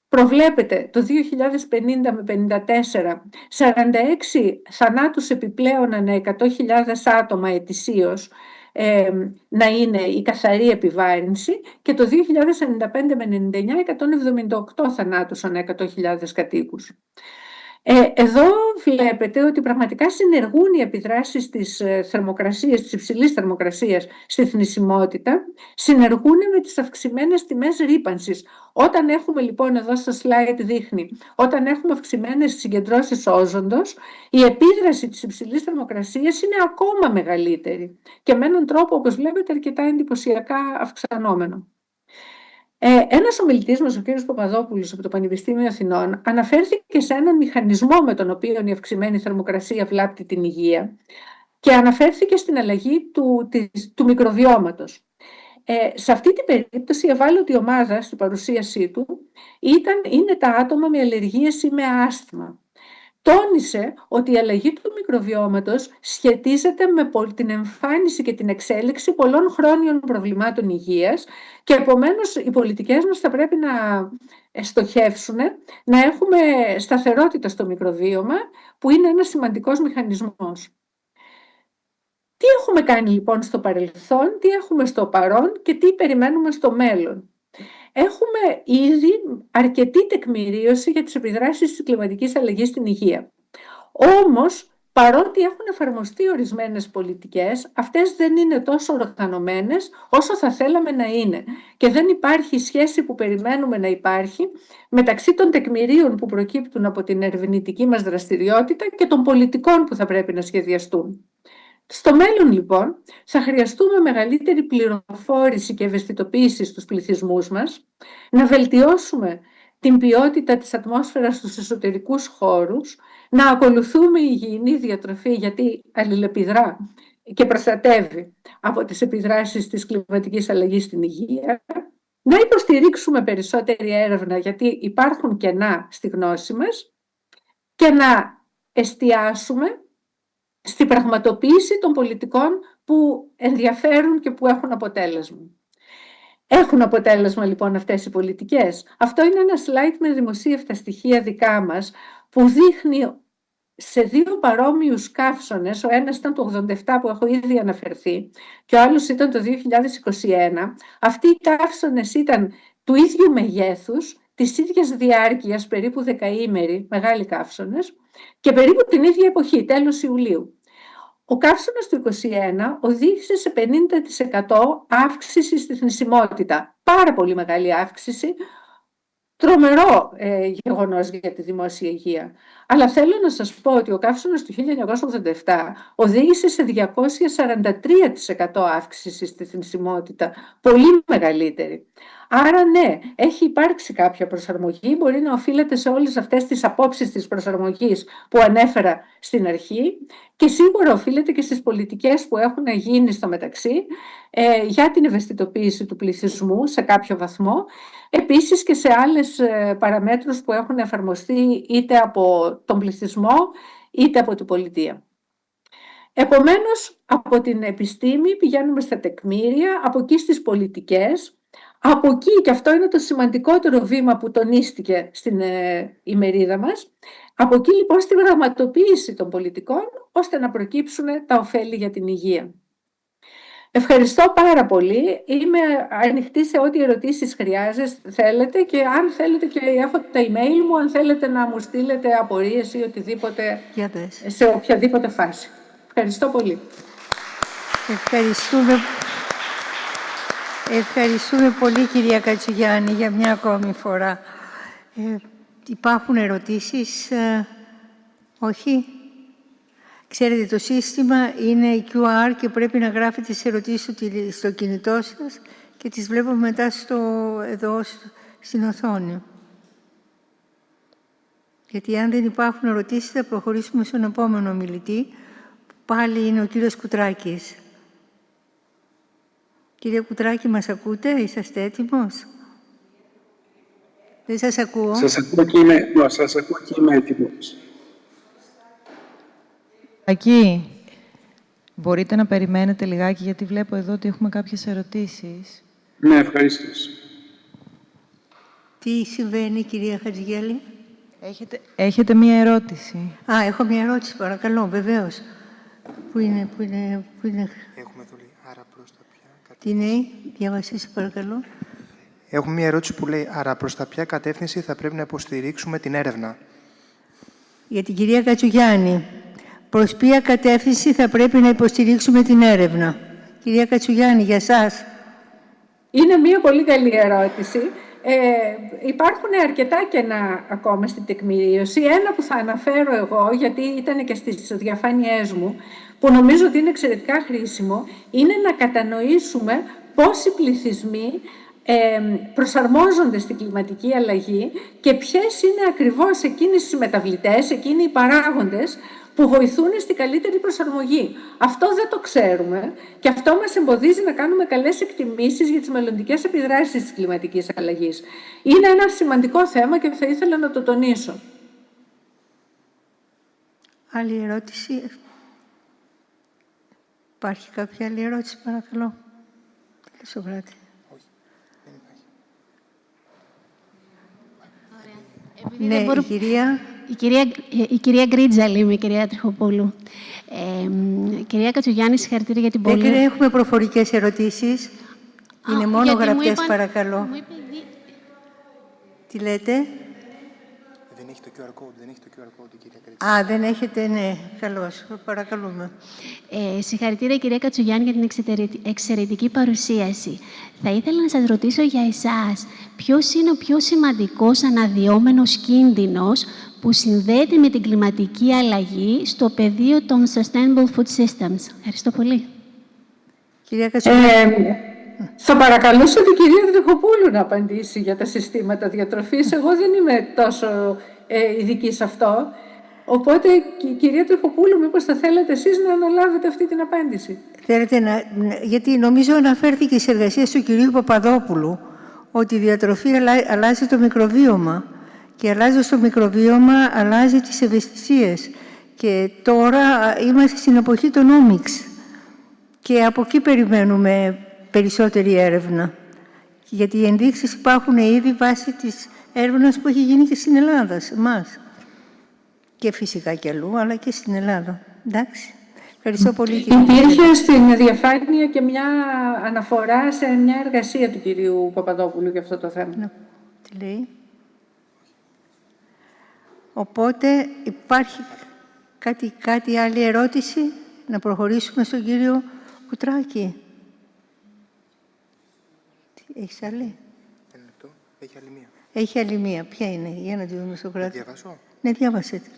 Προβλέπεται το 2050 με 54 46 θανάτους επιπλέον ανά 100.000 άτομα ετησίως να είναι η καθαρή επιβάρυνση, και το 2095 με 99 178 θανάτους ανά 100.000 κατοίκους. Εδώ βλέπετε ότι πραγματικά συνεργούν οι επιδράσεις της θερμοκρασίας, της υψηλής θερμοκρασίας στη θνησιμότητα, συνεργούν με τις αυξημένες τιμές ρύπανσης. Όταν έχουμε λοιπόν, εδώ στο slide δείχνει, όταν έχουμε αυξημένες συγκεντρώσεις όζοντος, η επίδραση της υψηλής θερμοκρασίας είναι ακόμα μεγαλύτερη και με έναν τρόπο, όπως βλέπετε, αρκετά εντυπωσιακά αυξανόμενο. Ένας ομιλητής μας, ο κ. Παπαδόπουλος από το Πανεπιστήμιο Αθηνών, αναφέρθηκε σε έναν μηχανισμό με τον οποίο η αυξημένη θερμοκρασία βλάπτει την υγεία και αναφέρθηκε στην αλλαγή του μικροβιώματος. Σε αυτή την περίπτωση η ευάλωτη ομάδα στην παρουσίασή του είναι τα άτομα με αλλεργίες ή με άσθμα. Τόνισε ότι η αλλαγή του μικροβιώματος σχετίζεται με την εμφάνιση και την εξέλιξη πολλών χρόνιων προβλημάτων υγείας και επομένως οι πολιτικές μας θα πρέπει να στοχεύσουν να έχουμε σταθερότητα στο μικροβίωμα, που είναι ένας σημαντικός μηχανισμός. Τι έχουμε κάνει λοιπόν στο παρελθόν, τι έχουμε στο παρόν και τι περιμένουμε στο μέλλον. Έχουμε ήδη αρκετή τεκμηρίωση για τις επιδράσεις της κλιματικής αλλαγής στην υγεία. Όμως, παρότι έχουν εφαρμοστεί ορισμένες πολιτικές, αυτές δεν είναι τόσο οργανωμένες όσο θα θέλαμε να είναι και δεν υπάρχει σχέση που περιμένουμε να υπάρχει μεταξύ των τεκμηρίων που προκύπτουν από την ερευνητική μας δραστηριότητα και των πολιτικών που θα πρέπει να σχεδιαστούν. Στο μέλλον, λοιπόν, θα χρειαστούμε μεγαλύτερη πληροφόρηση και ευαισθητοποίηση στους πληθυσμούς μας, να βελτιώσουμε την ποιότητα της ατμόσφαιρας στους εσωτερικούς χώρους, να ακολουθούμε υγιεινή διατροφή, γιατί αλληλεπιδρά και προστατεύει από τις επιδράσεις της κλιματικής αλλαγής στην υγεία, να υποστηρίξουμε περισσότερη έρευνα, γιατί υπάρχουν κενά στη γνώση μας, και να εστιάσουμε στη πραγματοποίηση των πολιτικών που ενδιαφέρουν και που έχουν αποτέλεσμα. Έχουν αποτέλεσμα λοιπόν αυτές οι πολιτικές. Αυτό είναι ένα slide με δημοσίευτα στοιχεία δικά μας που δείχνει σε 2 παρόμοιους καύσονες, ο ένας ήταν το 87 που έχω ήδη αναφερθεί και ο άλλος ήταν το 2021. Αυτοί οι καύσονες ήταν του ίδιου μεγέθους, της ίδιας διάρκειας, περίπου δεκαήμερη, μεγάλοι καύσονες, και περίπου την ίδια εποχή, τέλος Ιουλίου. Ο καύσωνας του 2021 οδήγησε σε 50% αύξηση στη θνησιμότητα. Πάρα πολύ μεγάλη αύξηση, τρομερό γεγονός για τη δημόσια υγεία. Αλλά θέλω να σας πω ότι ο καύσωνας του 1987 οδήγησε σε 243% αύξηση στη θνησιμότητα, πολύ μεγαλύτερη. Άρα ναι, έχει υπάρξει κάποια προσαρμογή, μπορεί να οφείλεται σε όλες αυτές τις απόψεις της προσαρμογής που ανέφερα στην αρχή και σίγουρα οφείλεται και στις πολιτικές που έχουν γίνει στο μεταξύ για την ευαισθητοποίηση του πληθυσμού σε κάποιο βαθμό, επίσης και σε άλλες παραμέτρους που έχουν εφαρμοστεί είτε από τον πληθυσμό είτε από την πολιτεία. Επομένως, από την επιστήμη πηγαίνουμε στα τεκμήρια, από εκεί στις πολιτικές. Από εκεί, και αυτό είναι το σημαντικότερο βήμα που τονίστηκε στην ημερίδα μας, από εκεί λοιπόν στην πραγματοποίηση των πολιτικών, ώστε να προκύψουν τα ωφέλη για την υγεία. Ευχαριστώ πάρα πολύ. Είμαι ανοιχτή σε ό,τι ερωτήσεις θέλετε και αν θέλετε, και έχω τα email μου, αν θέλετε να μου στείλετε απορίες ή οτιδήποτε σε οποιαδήποτε φάση. Ευχαριστώ πολύ. Ευχαριστούμε πολύ, κυρία Κατσουγιάννη, για μια ακόμη φορά. Υπάρχουν ερωτήσεις? Όχι? Ξέρετε, το σύστημα είναι QR και πρέπει να γράφετε τις ερωτήσεις στο κινητό σας και τις βλέπουμε μετά εδώ στην οθόνη. Γιατί αν δεν υπάρχουν ερωτήσεις θα προχωρήσουμε στον επόμενο ομιλητή, που πάλι είναι ο κύριος Κουτράκης. Κύριε Κουτράκη, μας ακούτε? Είσαστε έτοιμος? Δεν σας ακούω. Σας ακούω και είμαι έτοιμος. Εκεί μπορείτε να περιμένετε λιγάκι, γιατί βλέπω εδώ ότι έχουμε κάποιες ερωτήσεις. Ναι, ευχαριστώ. Τι συμβαίνει, κυρία Χατζηγέλη? Έχετε μία ερώτηση. Έχω μία ερώτηση, παρακαλώ, βεβαίως. Πού είναι. Έχουμε δουλειά, άρα προς τα ποια... Τι είναι, διαβασίστε παρακαλώ. Έχουμε μία ερώτηση που λέει, άρα προς τα ποια κατεύθυνση θα πρέπει να υποστηρίξουμε την έρευνα? Για την κυρία Κατσουγιάννη. Προς ποια κατεύθυνση θα πρέπει να υποστηρίξουμε την έρευνα? Κυρία Κατσουγιάννη, για σας. Είναι μία πολύ καλή ερώτηση. Υπάρχουν αρκετά κενά ακόμα στην τεκμηρίωση. Ένα που θα αναφέρω εγώ, γιατί ήταν και στις διαφάνειές μου, που νομίζω ότι είναι εξαιρετικά χρήσιμο, είναι να κατανοήσουμε πόσοι πληθυσμοί προσαρμόζονται στην κλιματική αλλαγή και ποιες είναι ακριβώς εκείνες οι μεταβλητές, εκείνοι οι παράγοντες που βοηθούν στην καλύτερη προσαρμογή. Αυτό δεν το ξέρουμε και αυτό μας εμποδίζει να κάνουμε καλές εκτιμήσεις για τις μελλοντικές επιδράσεις της κλιματικής αλλαγής. Είναι ένα σημαντικό θέμα και θα ήθελα να το τονίσω. Άλλη ερώτηση? Υπάρχει κάποια άλλη ερώτηση, παρακαλώ? Όχι, δεν υπάρχει. Ναι, η κυρία... Η κυρία Γκρίτζαλη είμαι, η κυρία Τριχοπούλου. Κυρία Κατσουγιάννη, συγχαρητήρια για την πολύ... Δεν έχουμε προφορικές ερωτήσεις. Είναι μόνο γραπτές, παρακαλώ. Τι λέτε? Δεν έχει το QR code, η κυρία Γκρίτζαλη. Δεν έχετε, ναι. Καλώς. Παρακαλούμε. Συγχαρητήρια, κυρία Κατσουγιάννη, για την εξαιρετική παρουσίαση. Θα ήθελα να σας ρωτήσω για εσάς, ποιος είναι ο πιο σημαντικός αναδυόμενος κίνδυνος που συνδέεται με την κλιματική αλλαγή στο πεδίο των Sustainable Food Systems? Ευχαριστώ πολύ. Κυρία Κατσουγιάννη. Θα παρακαλούσα την κυρία Τριχοπούλου να απαντήσει για τα συστήματα διατροφής. Εγώ δεν είμαι τόσο ειδική σε αυτό. Οπότε, κυρία Τριχοπούλου, μήπως θα θέλατε εσείς να αναλάβετε αυτή την απάντηση? Θέλετε γιατί νομίζω αναφέρθηκε σε εργασίες του κυρίου Παπαδόπουλου ότι η διατροφή αλλάζει το μικροβίωμα και αλλάζοντας το μικροβίωμα αλλάζει τις ευαισθησίες. Και τώρα είμαστε στην εποχή των όμιξ και από εκεί περιμένουμε περισσότερη έρευνα. Γιατί οι ενδείξεις υπάρχουν ήδη βάσει της έρευνας που έχει γίνει και στην Ελλάδα, σε εμάς. Και φυσικά και αλλού, αλλά και στην Ελλάδα. Εντάξει. Ευχαριστώ πολύ, κύριε. Υπήρχε στην διαφάνεια και μια αναφορά σε μια εργασία του κυρίου Παπαδόπουλου για αυτό το θέμα. Τι λέει? Οπότε υπάρχει κάτι άλλη ερώτηση? Να προχωρήσουμε στον κύριο Κουτράκη. Έχεις άλλη? Έχει άλλη μία. Έχει άλλη μία. Ποια είναι? Για να τη δούμε στο κράτη. Διαβάσω. Ναι, διάβασετε.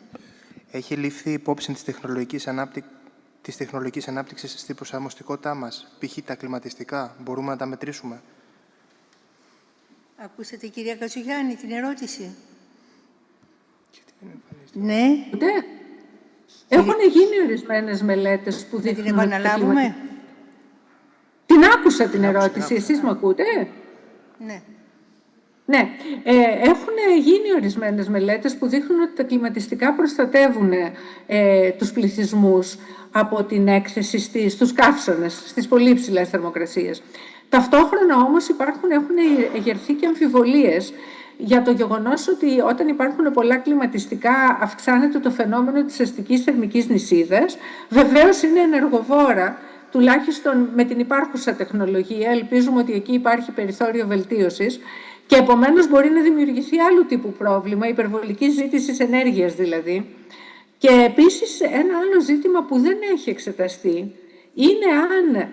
Έχει ληφθεί υπόψη της τεχνολογικής ανάπτυξης στην προσαρμοστικότητά μας, π.χ. τα κλιματιστικά, μπορούμε να τα μετρήσουμε? Ακούσατε, κυρία Κατσουγιάννη, την ερώτηση? Ναι. Έχουν γίνει ορισμένες μελέτες που δείχνουν... Να την επαναλάβουμε? Την άκουσα την ερώτηση. Εσείς με ακούτε? Ναι. Ναι, έχουν γίνει ορισμένες μελέτες που δείχνουν ότι τα κλιματιστικά προστατεύουν τους πληθυσμούς από την έκθεση στους καύσωνες, στις πολύ υψηλές θερμοκρασίες. Ταυτόχρονα όμως έχουν εγερθεί και αμφιβολίες για το γεγονός ότι όταν υπάρχουν πολλά κλιματιστικά αυξάνεται το φαινόμενο της αστικής θερμικής νησίδας. Βεβαίως είναι ενεργοβόρα, τουλάχιστον με την υπάρχουσα τεχνολογία. Ελπίζουμε ότι εκεί υπάρχει περιθώριο βελτίωσης και επομένως μπορεί να δημιουργηθεί άλλου τύπου πρόβλημα, υπερβολική ζήτηση ενέργειας δηλαδή. Και επίσης ένα άλλο ζήτημα που δεν έχει εξεταστεί είναι αν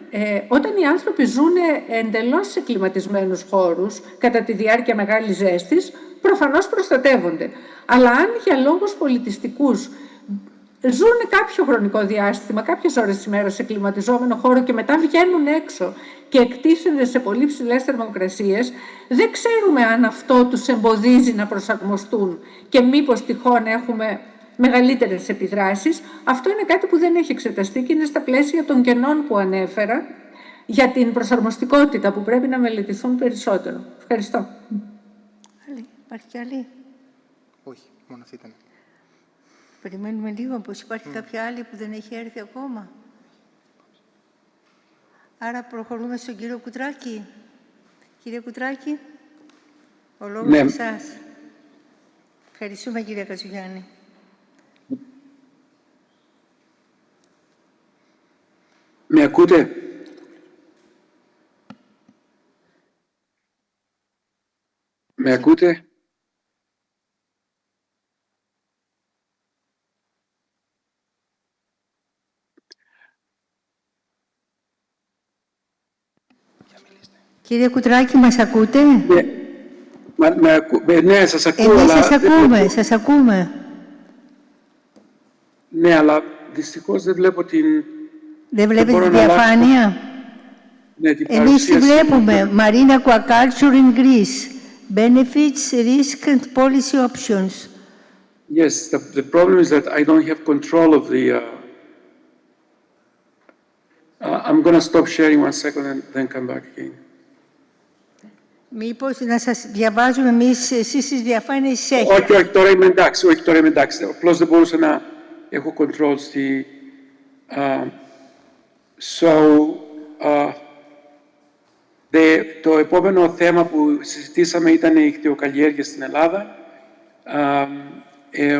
όταν οι άνθρωποι ζουν εντελώς σε κλιματισμένους χώρους κατά τη διάρκεια μεγάλης ζέστης, προφανώς προστατεύονται. Αλλά αν για λόγους πολιτιστικούς ζουν κάποιο χρονικό διάστημα, κάποιες ώρες της ημέρας σε κλιματιζόμενο χώρο και μετά βγαίνουν έξω και εκτίθενται σε πολύ ψηλές θερμοκρασίες, δεν ξέρουμε αν αυτό τους εμποδίζει να προσαρμοστούν και μήπως τυχόν έχουμε μεγαλύτερες επιδράσεις. Αυτό είναι κάτι που δεν έχει εξεταστεί και είναι στα πλαίσια των κενών που ανέφερα για την προσαρμοστικότητα που πρέπει να μελετηθούν περισσότερο. Ευχαριστώ. Υπάρχει κι άλλη? Όχι, μόνο αυτή ήταν. Περιμένουμε λίγο, πως υπάρχει κάποια άλλη που δεν έχει έρθει ακόμα. Άρα προχωρούμε στον κύριο Κουτράκη. Κύριε Κουτράκη, ο λόγος σε εσάς. Ευχαριστούμε, κύριε Κατσουγιάννη. Με ακούτε? Με ακούτε? Κύριε Κουτράκη, μας ακούτε? Ναι, σας ακούω. Εμείς σας ακούμε. Ναι, αλλά δυστυχώς δεν βλέπω την... Δεν βλέπετε τη διαφάνεια? Ναι, την Εμείς τη παρουσίαση. βλέπουμε. Marine Aquaculture in Greece. Benefits, risk and policy options. Yes, the problem is that I don't have control of the... I'm going to stop sharing 1 second and then come back again. Μήπως να σας διαβάζουμε εμείς, εσείς τις διαφάνειες έχετε? Όχι, τώρα είμαι εντάξει. Απλώς δεν μπορούσα να έχω control στη... Το επόμενο θέμα που συζητήσαμε ήταν οι ιχθυοκαλλιέργειες στην Ελλάδα.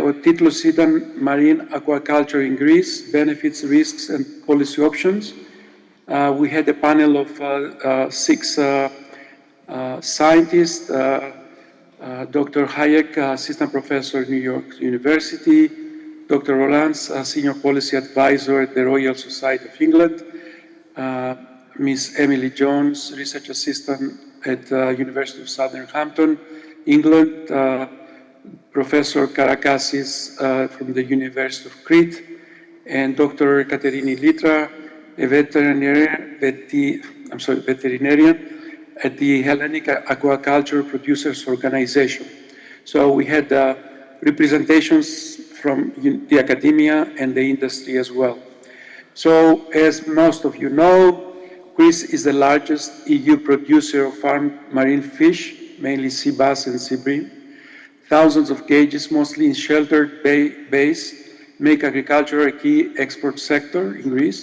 Ο τίτλος ήταν Marine Aquaculture in Greece, Benefits, Risks and Policy Options. We had a panel of 6 scientists, Dr. Hayek, Assistant Professor at New York University, Dr. Rollins, Senior Policy Advisor at the Royal Society of England, Ms. Emily Jones, Research Assistant at University of Southampton, England, Professor Karakassis from the University of Crete, and Dr. Katerini Litra, a veterinarian at the Hellenic Aquaculture Producers Organization. So we had representations from the academia and the industry as well. So as most of you know, Greece is the largest EU producer of farmed marine fish, mainly sea bass and sea bream. Thousands of cages, mostly in sheltered bays, make agriculture a key export sector in Greece.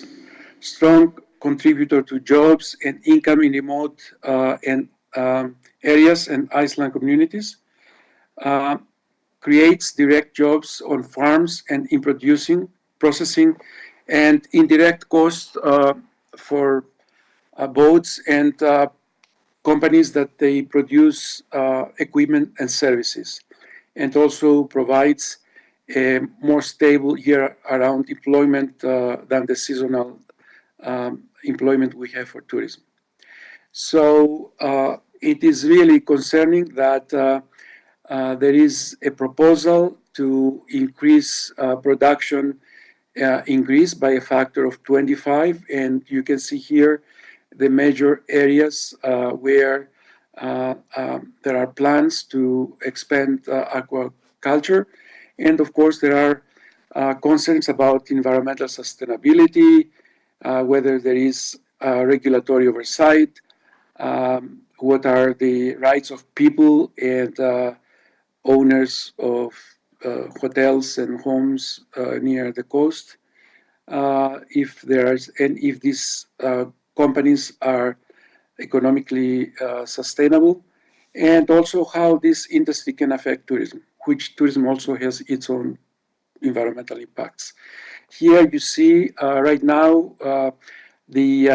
Strong contributor to jobs and income in remote areas and island communities. Creates direct jobs on farms and in processing, and indirect costs for boats and companies that they produce equipment and services, and also provides a more stable year-round employment than the seasonal employment we have for tourism. So it is really concerning that there is a proposal to increase production in Greece by a factor of 25, and you can see here the major areas where there are plans to expand aquaculture. And of course, there are concerns about environmental sustainability, whether there is regulatory oversight, what are the rights of people and owners of hotels and homes near the coast, if these companies are economically sustainable, and also how this industry can affect tourism, which tourism also has its own environmental impacts. Here you see right now the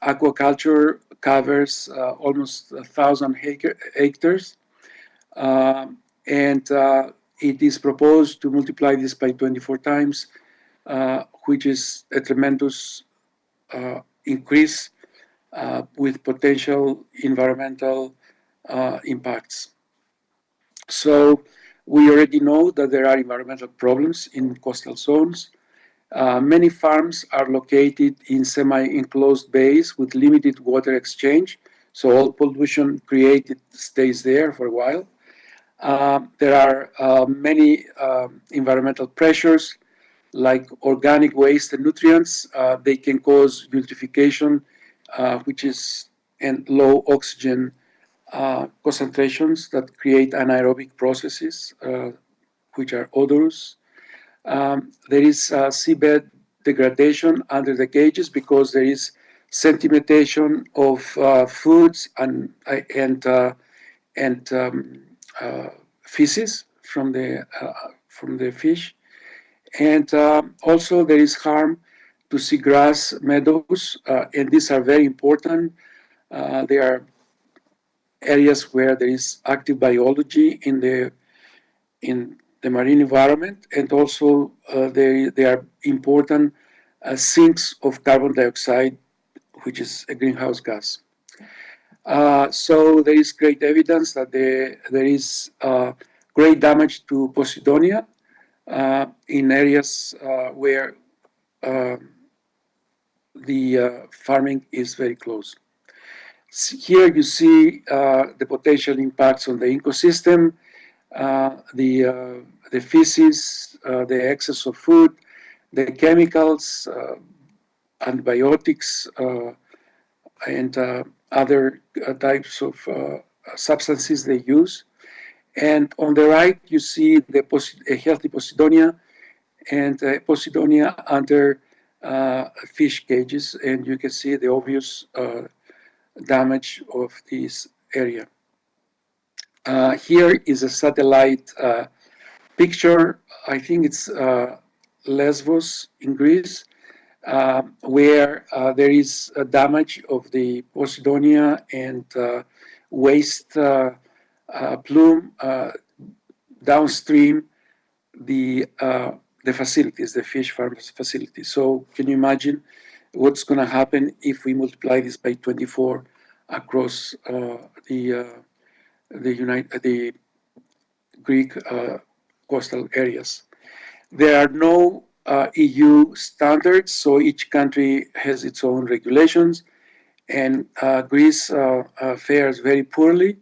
aquaculture covers almost 1,000 hectares, and it is proposed to multiply this by 24 times, which is a tremendous increase with potential environmental impacts. So we already know that there are environmental problems in coastal zones. Many farms are located in semi-enclosed bays with limited water exchange, so all pollution created stays there for a while. There are many environmental pressures like organic waste and nutrients. They can cause eutrophication, which is and low oxygen concentrations that create anaerobic processes, which are odorous. There is seabed degradation under the cages because there is sedimentation of foods and feces from the fish, and also there is harm to seagrass meadows, and these are very important. They are areas where there is active biology in the marine environment, and also they are important sinks of carbon dioxide, which is a greenhouse gas. So there is great evidence that there is great damage to Posidonia in areas where the farming is very close. Here you see the potential impacts on the ecosystem, the feces, the excess of food, the chemicals, antibiotics, and other types of substances they use. And on the right, you see a healthy Posidonia and Posidonia under fish cages, and you can see the obvious damage of this area. Here is a satellite picture. I think it's Lesbos in Greece, where there is a damage of the Posidonia and waste plume downstream the facilities, the fish farm facilities. So can you imagine what's going to happen if we multiply this by 24 across the Greek coastal areas? There are no EU standards, so each country has its own regulations, and Greece fares very poorly.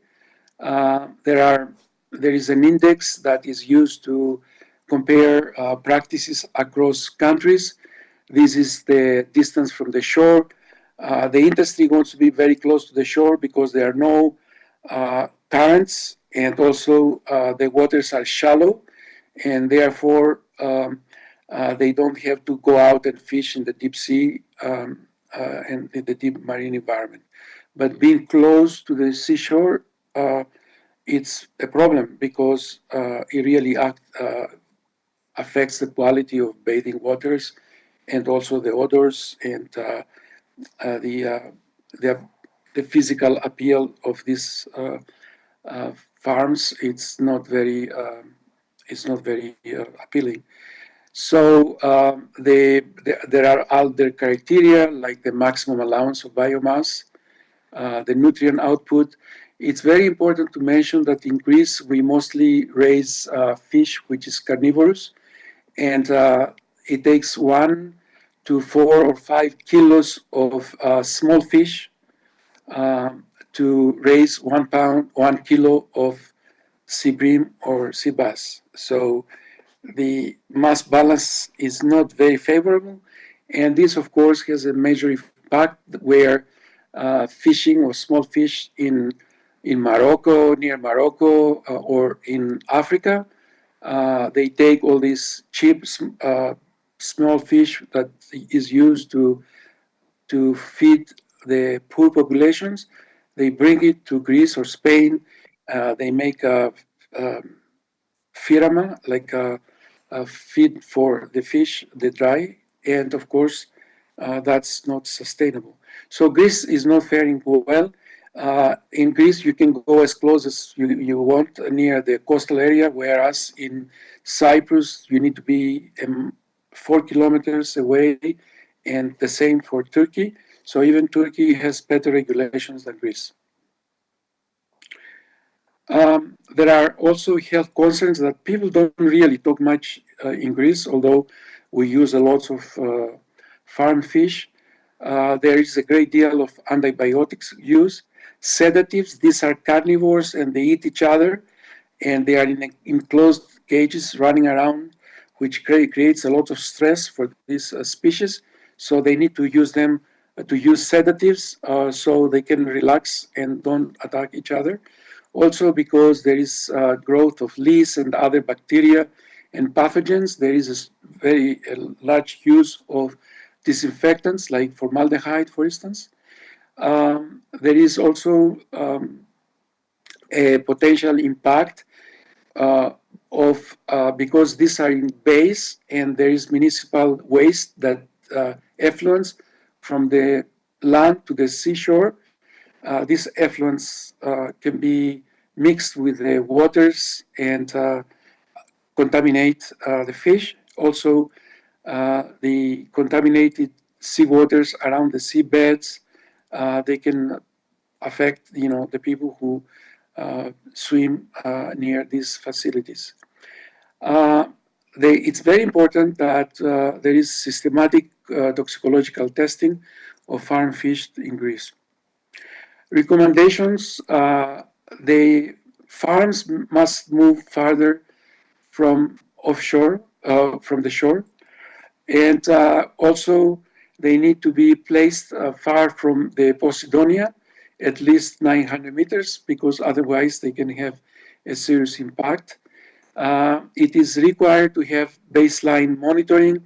There is an index that is used to compare practices across countries. This is the distance from the shore. The industry wants to be very close to the shore because there are no currents, and also the waters are shallow, and therefore they don't have to go out and fish in the deep sea and in the deep marine environment. But being close to the seashore, it's a problem because it really affects the quality of bathing waters and also the odors and the physical appeal of these farms. It's not very appealing. So there are other criteria like the maximum allowance of biomass, the nutrient output. It's very important to mention that in Greece we mostly raise fish, which is carnivorous, and it takes 1 to 4 or 5 kilos of small fish to raise 1 kilo of sea bream or sea bass. So the mass balance is not very favorable, and this, of course, has a major impact where fishing or small fish in in Morocco, near Morocco, or in Africa. They take all these cheap, small fish that is used to feed the poor populations. They bring it to Greece or Spain. They make a firama, like a feed for the fish, the dry, and of course, that's not sustainable. So Greece is not faring well. In Greece, you can go as close as you want near the coastal area, whereas in Cyprus, you need to be 4 kilometers away, and the same for Turkey. So even Turkey has better regulations than Greece. There are also health concerns that people don't really talk much in Greece, although we use a lot of farm fish. There is a great deal of antibiotics use. Sedatives, these are carnivores and they eat each other, and they are in enclosed cages running around, which creates a lot of stress for these species. So they need to use them to use sedatives so they can relax and don't attack each other. Also, because there is growth of lice and other bacteria and pathogens, there is a very large use of disinfectants like formaldehyde, for instance. There is also a potential impact of because these are in bays and there is municipal waste that effluents from the land to the seashore. These effluents can be mixed with the waters and contaminate the fish. Also, the contaminated seawaters around the seabeds, they can affect, the people who swim near these facilities. It's very important that there is systematic toxicological testing of farm fish in Greece. Recommendations, the farms must move farther from offshore, from the shore, and also they need to be placed far from the Posidonia, at least 900 meters, because otherwise they can have a serious impact. It is required to have baseline monitoring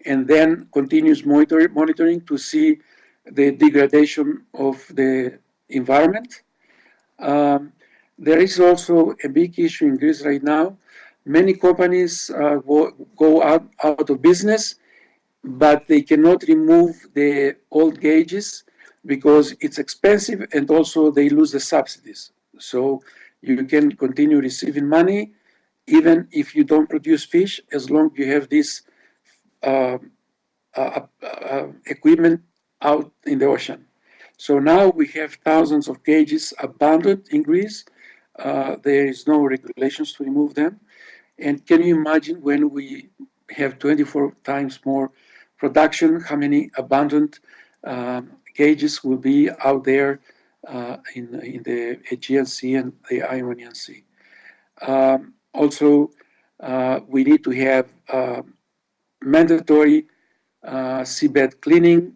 and then continuous monitoring to see the degradation of the environment. There is also a big issue in Greece right now. Many companies go out of business, but they cannot remove the old gauges because it's expensive, and also they lose the subsidies. So you can continue receiving money even if you don't produce fish, as long as you have this equipment out in the ocean. So now we have thousands of cages abandoned in Greece. There is no regulations to remove them. And can you imagine when we have 24 times more production, how many abandoned cages will be out there in the Aegean Sea and the Ionian Sea? Also, we need to have mandatory seabed cleaning.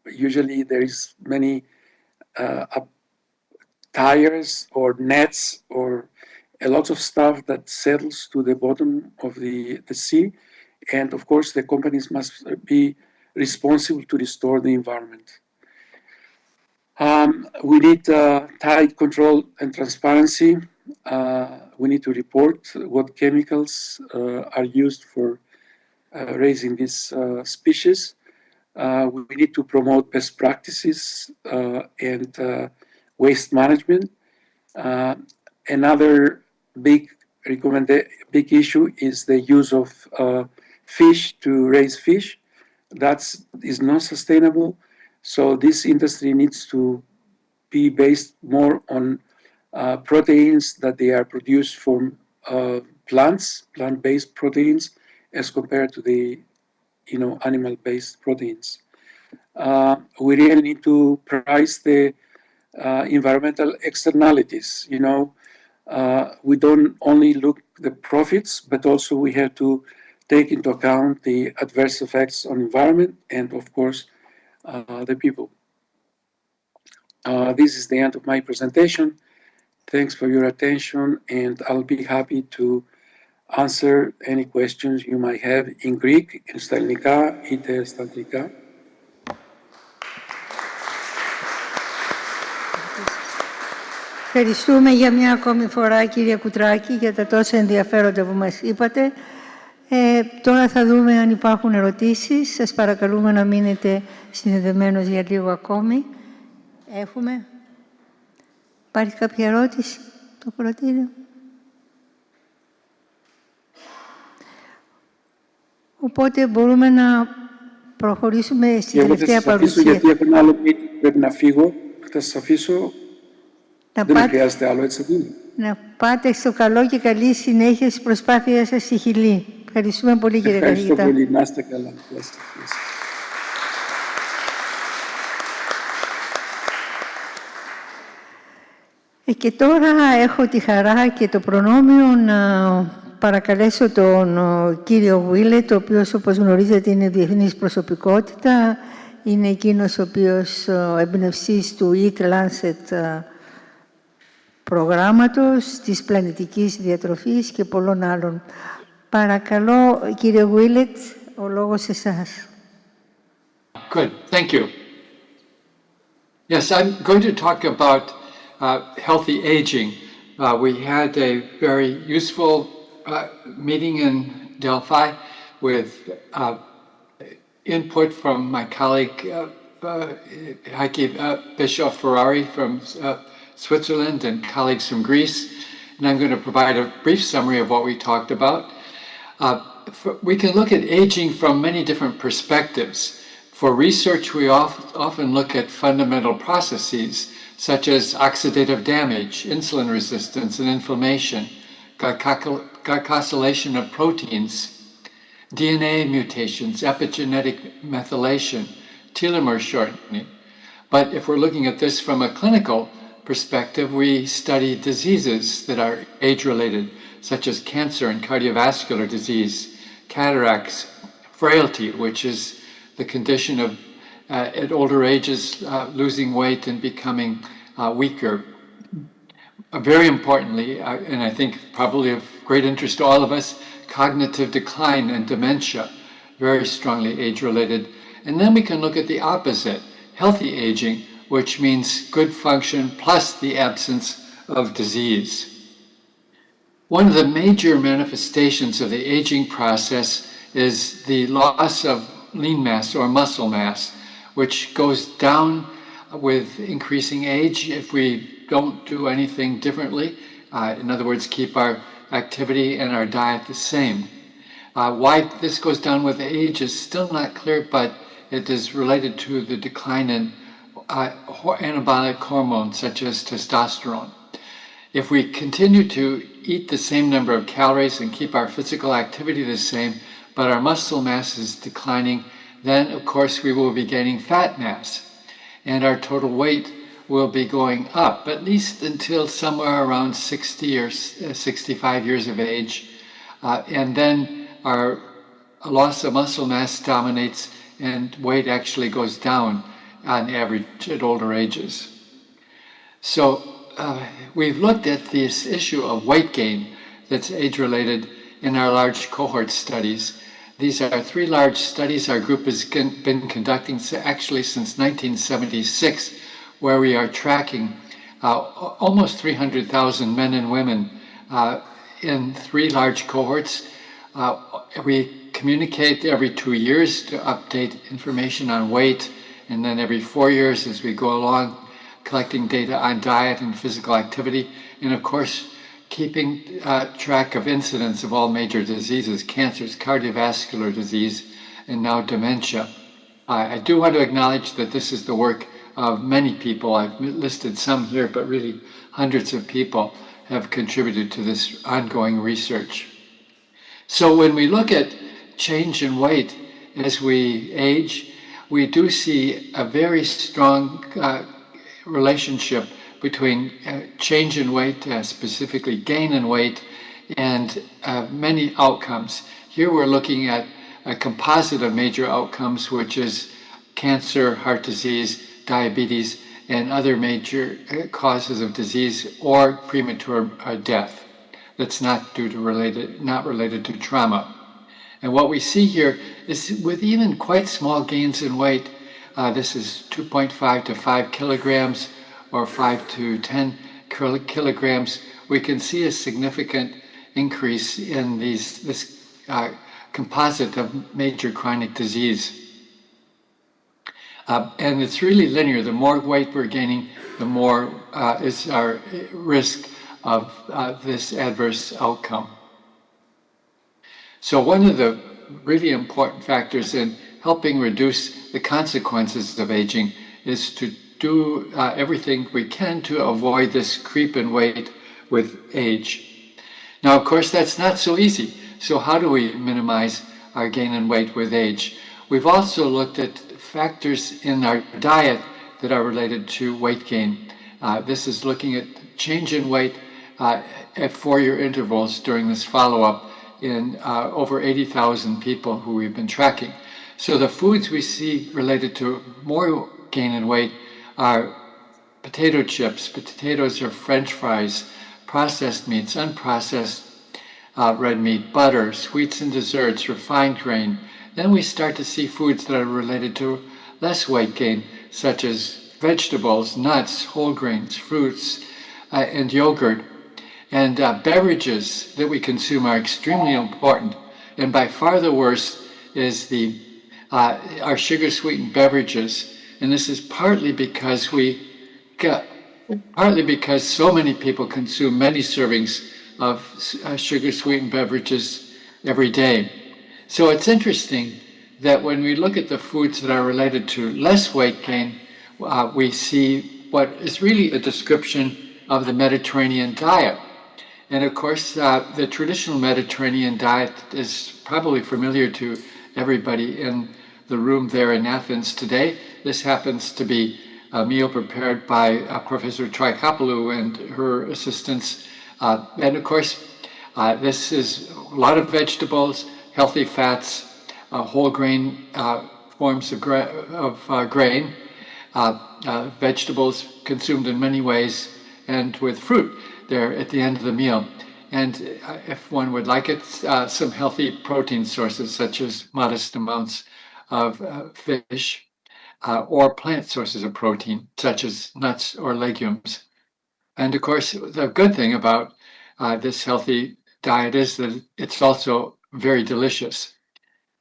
Usually there is many tires or nets or a lot of stuff that settles to the bottom of the sea. And of course, the companies must be responsible to restore the environment. We need tight control and transparency. We need to report what chemicals are used for raising these species. We need to promote best practices and waste management. Another big issue is the use of fish to raise fish. That is not sustainable. So this industry needs to be based more on proteins that they are produced from plants, plant-based proteins, as compared to the animal-based proteins. We really need to price the environmental externalities. We don't only look at the profits, but also we have to take into account the adverse effects on environment and, of course, the people. this is the end of my presentation. Thanks for your attention, and I'll be happy to answer any questions you might have in Greek, στα ελληνικά, είτε στα αγγλικά. Ευχαριστούμε για μια ακόμη φορά, κύριε Κουτράκη, για τα τόσα ενδιαφέροντα που μας είπατε. Τώρα θα δούμε αν υπάρχουν ερωτήσεις. Σας παρακαλούμε να μείνετε συνδεδεμένος για λίγο ακόμη. Έχουμε. Υπάρχει κάποια ερώτηση το ακροατήριο? Οπότε μπορούμε να προχωρήσουμε στη τελευταία παρουσία. Γιατί έχω ένα άλλο meeting, πρέπει να φύγω. Θα σας αφήσω. Δεν χρειάζεται άλλο, έτσι. Να πάτε στο καλό και καλή συνέχεια στις προσπάθειες σας στη Χιλή. Ευχαριστούμε πολύ, κύριε καθηγητά. Ευχαριστώ πολύ. Να είστε καλά. Και τώρα έχω τη χαρά και το προνόμιο να παρακαλέσω τον κύριο Γουίλετ, ο οποίος, όπως γνωρίζετε, είναι διεθνής προσωπικότητα. Είναι εκείνος ο οποίος εμπνευστής του Eat Lancet προγράμματος, της πλανητικής διατροφής και πολλών άλλων. Παρακαλώ, κύριε Γουίλετ, ο λόγος σε εσάς. Good, thank you. Yes, I'm going to talk about healthy aging. We had a very useful meeting in Delphi with input from my colleague Heike Bischoff-Ferrari from Switzerland and colleagues from Greece. And I'm going to provide a brief summary of what we talked about. We can look at aging from many different perspectives. For research, we often look at fundamental processes such as oxidative damage, insulin resistance and inflammation, glycosylation of proteins, DNA mutations, epigenetic methylation, telomere shortening. But if we're looking at this from a clinical perspective, we study diseases that are age-related, such as cancer and cardiovascular disease, cataracts, frailty, which is the condition of, at older ages, losing weight and becoming weaker. Very importantly, and I think probably of great interest to all of us, cognitive decline and dementia, very strongly age-related. And then we can look at the opposite, healthy aging, which means good function plus the absence of disease. One of the major manifestations of the aging process is the loss of lean mass or muscle mass, which goes down with increasing age if we don't do anything differently. In other words, keep our activity and our diet the same. Why this goes down with age is still not clear, but it is related to the decline in anabolic hormones such as testosterone. If we continue to eat the same number of calories and keep our physical activity the same, but our muscle mass is declining, then of course we will be gaining fat mass and our total weight will be going up, at least until somewhere around 60 or 65 years of age. And then our loss of muscle mass dominates and weight actually goes down on average at older ages. So we've looked at this issue of weight gain that's age-related in our large cohort studies. These are 3 large studies our group has been conducting actually since 1976, where we are tracking almost 300,000 men and women in 3 large cohorts. We communicate every 2 years to update information on weight, and then every 4 years as we go along, collecting data on diet and physical activity, and of course, keeping track of incidence of all major diseases, cancers, cardiovascular disease, and now dementia. I do want to acknowledge that this is the work of many people. I've listed some here, but really hundreds of people have contributed to this ongoing research. So when we look at change in weight as we age, we do see a very strong relationship between change in weight, specifically gain in weight, and many outcomes. Here we're looking at a composite of major outcomes, which is cancer, heart disease, diabetes, and other major causes of disease or premature death that's not related to trauma. And what we see here is with even quite small gains in weight, this is 2.5 to 5 kilograms or 5 to 10 kilograms, we can see a significant increase in this composite of major chronic disease. And it's really linear. The more weight we're gaining, the more is our risk of this adverse outcome. So one of the really important factors in helping reduce the consequences of aging is to do everything we can to avoid this creep in weight with age. Now, of course, that's not so easy. So how do we minimize our gain in weight with age? We've also looked at factors in our diet that are related to weight gain. This is looking at change in weight at 4-year intervals during this follow-up in over 80,000 people who we've been tracking. So the foods we see related to more gain in weight are potato chips, potatoes or French fries, processed meats, unprocessed red meat, butter, sweets and desserts, refined grain. Then we start to see foods that are related to less weight gain, such as vegetables, nuts, whole grains, fruits, and yogurt. And beverages that we consume are extremely important. And by far the worst is our sugar-sweetened beverages. And this is partly because so many people consume many servings of sugar-sweetened beverages every day. So it's interesting that when we look at the foods that are related to less weight gain, we see what is really a description of the Mediterranean diet. And of course, the traditional Mediterranean diet is probably familiar to everybody in the room there in Athens today. This happens to be a meal prepared by Professor Trichopoulos and her assistants. And of course, this is a lot of vegetables, healthy fats, whole grain forms of grain, vegetables consumed in many ways, and with fruit there at the end of the meal. And if one would like it, some healthy protein sources such as modest amounts of fish or plant sources of protein such as nuts or legumes. And of course, the good thing about this healthy diet is that it's also very delicious.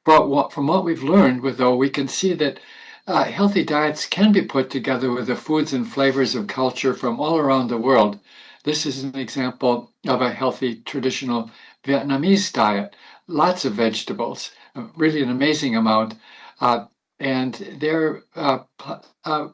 But from what we've learned, we can see that healthy diets can be put together with the foods and flavors of culture from all around the world. This is an example of a healthy traditional Vietnamese diet. Lots of vegetables, really an amazing amount. And their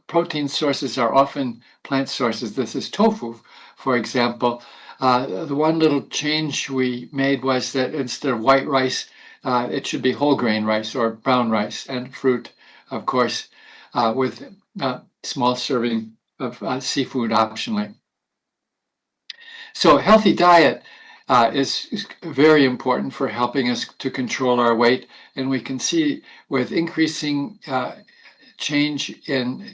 protein sources are often plant sources. This is tofu, for example. The one little change we made was that instead of white rice, it should be whole grain rice or brown rice, and fruit, of course, with small serving of seafood optionally. So a healthy diet is very important for helping us to control our weight. And we can see with increasing change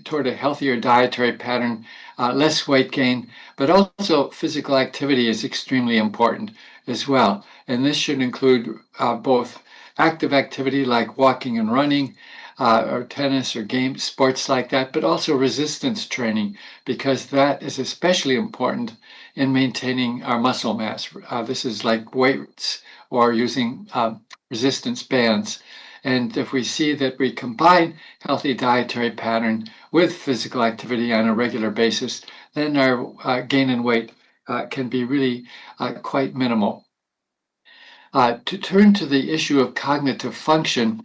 toward a healthier dietary pattern, less weight gain, but also physical activity is extremely important as well. And this should include both active activity like walking and running, or tennis or games, sports like that, but also resistance training, because that is especially important in maintaining our muscle mass. This is like weights or using resistance bands. And if we see that we combine healthy dietary pattern with physical activity on a regular basis, then our gain in weight can be really quite minimal. To turn to the issue of cognitive function,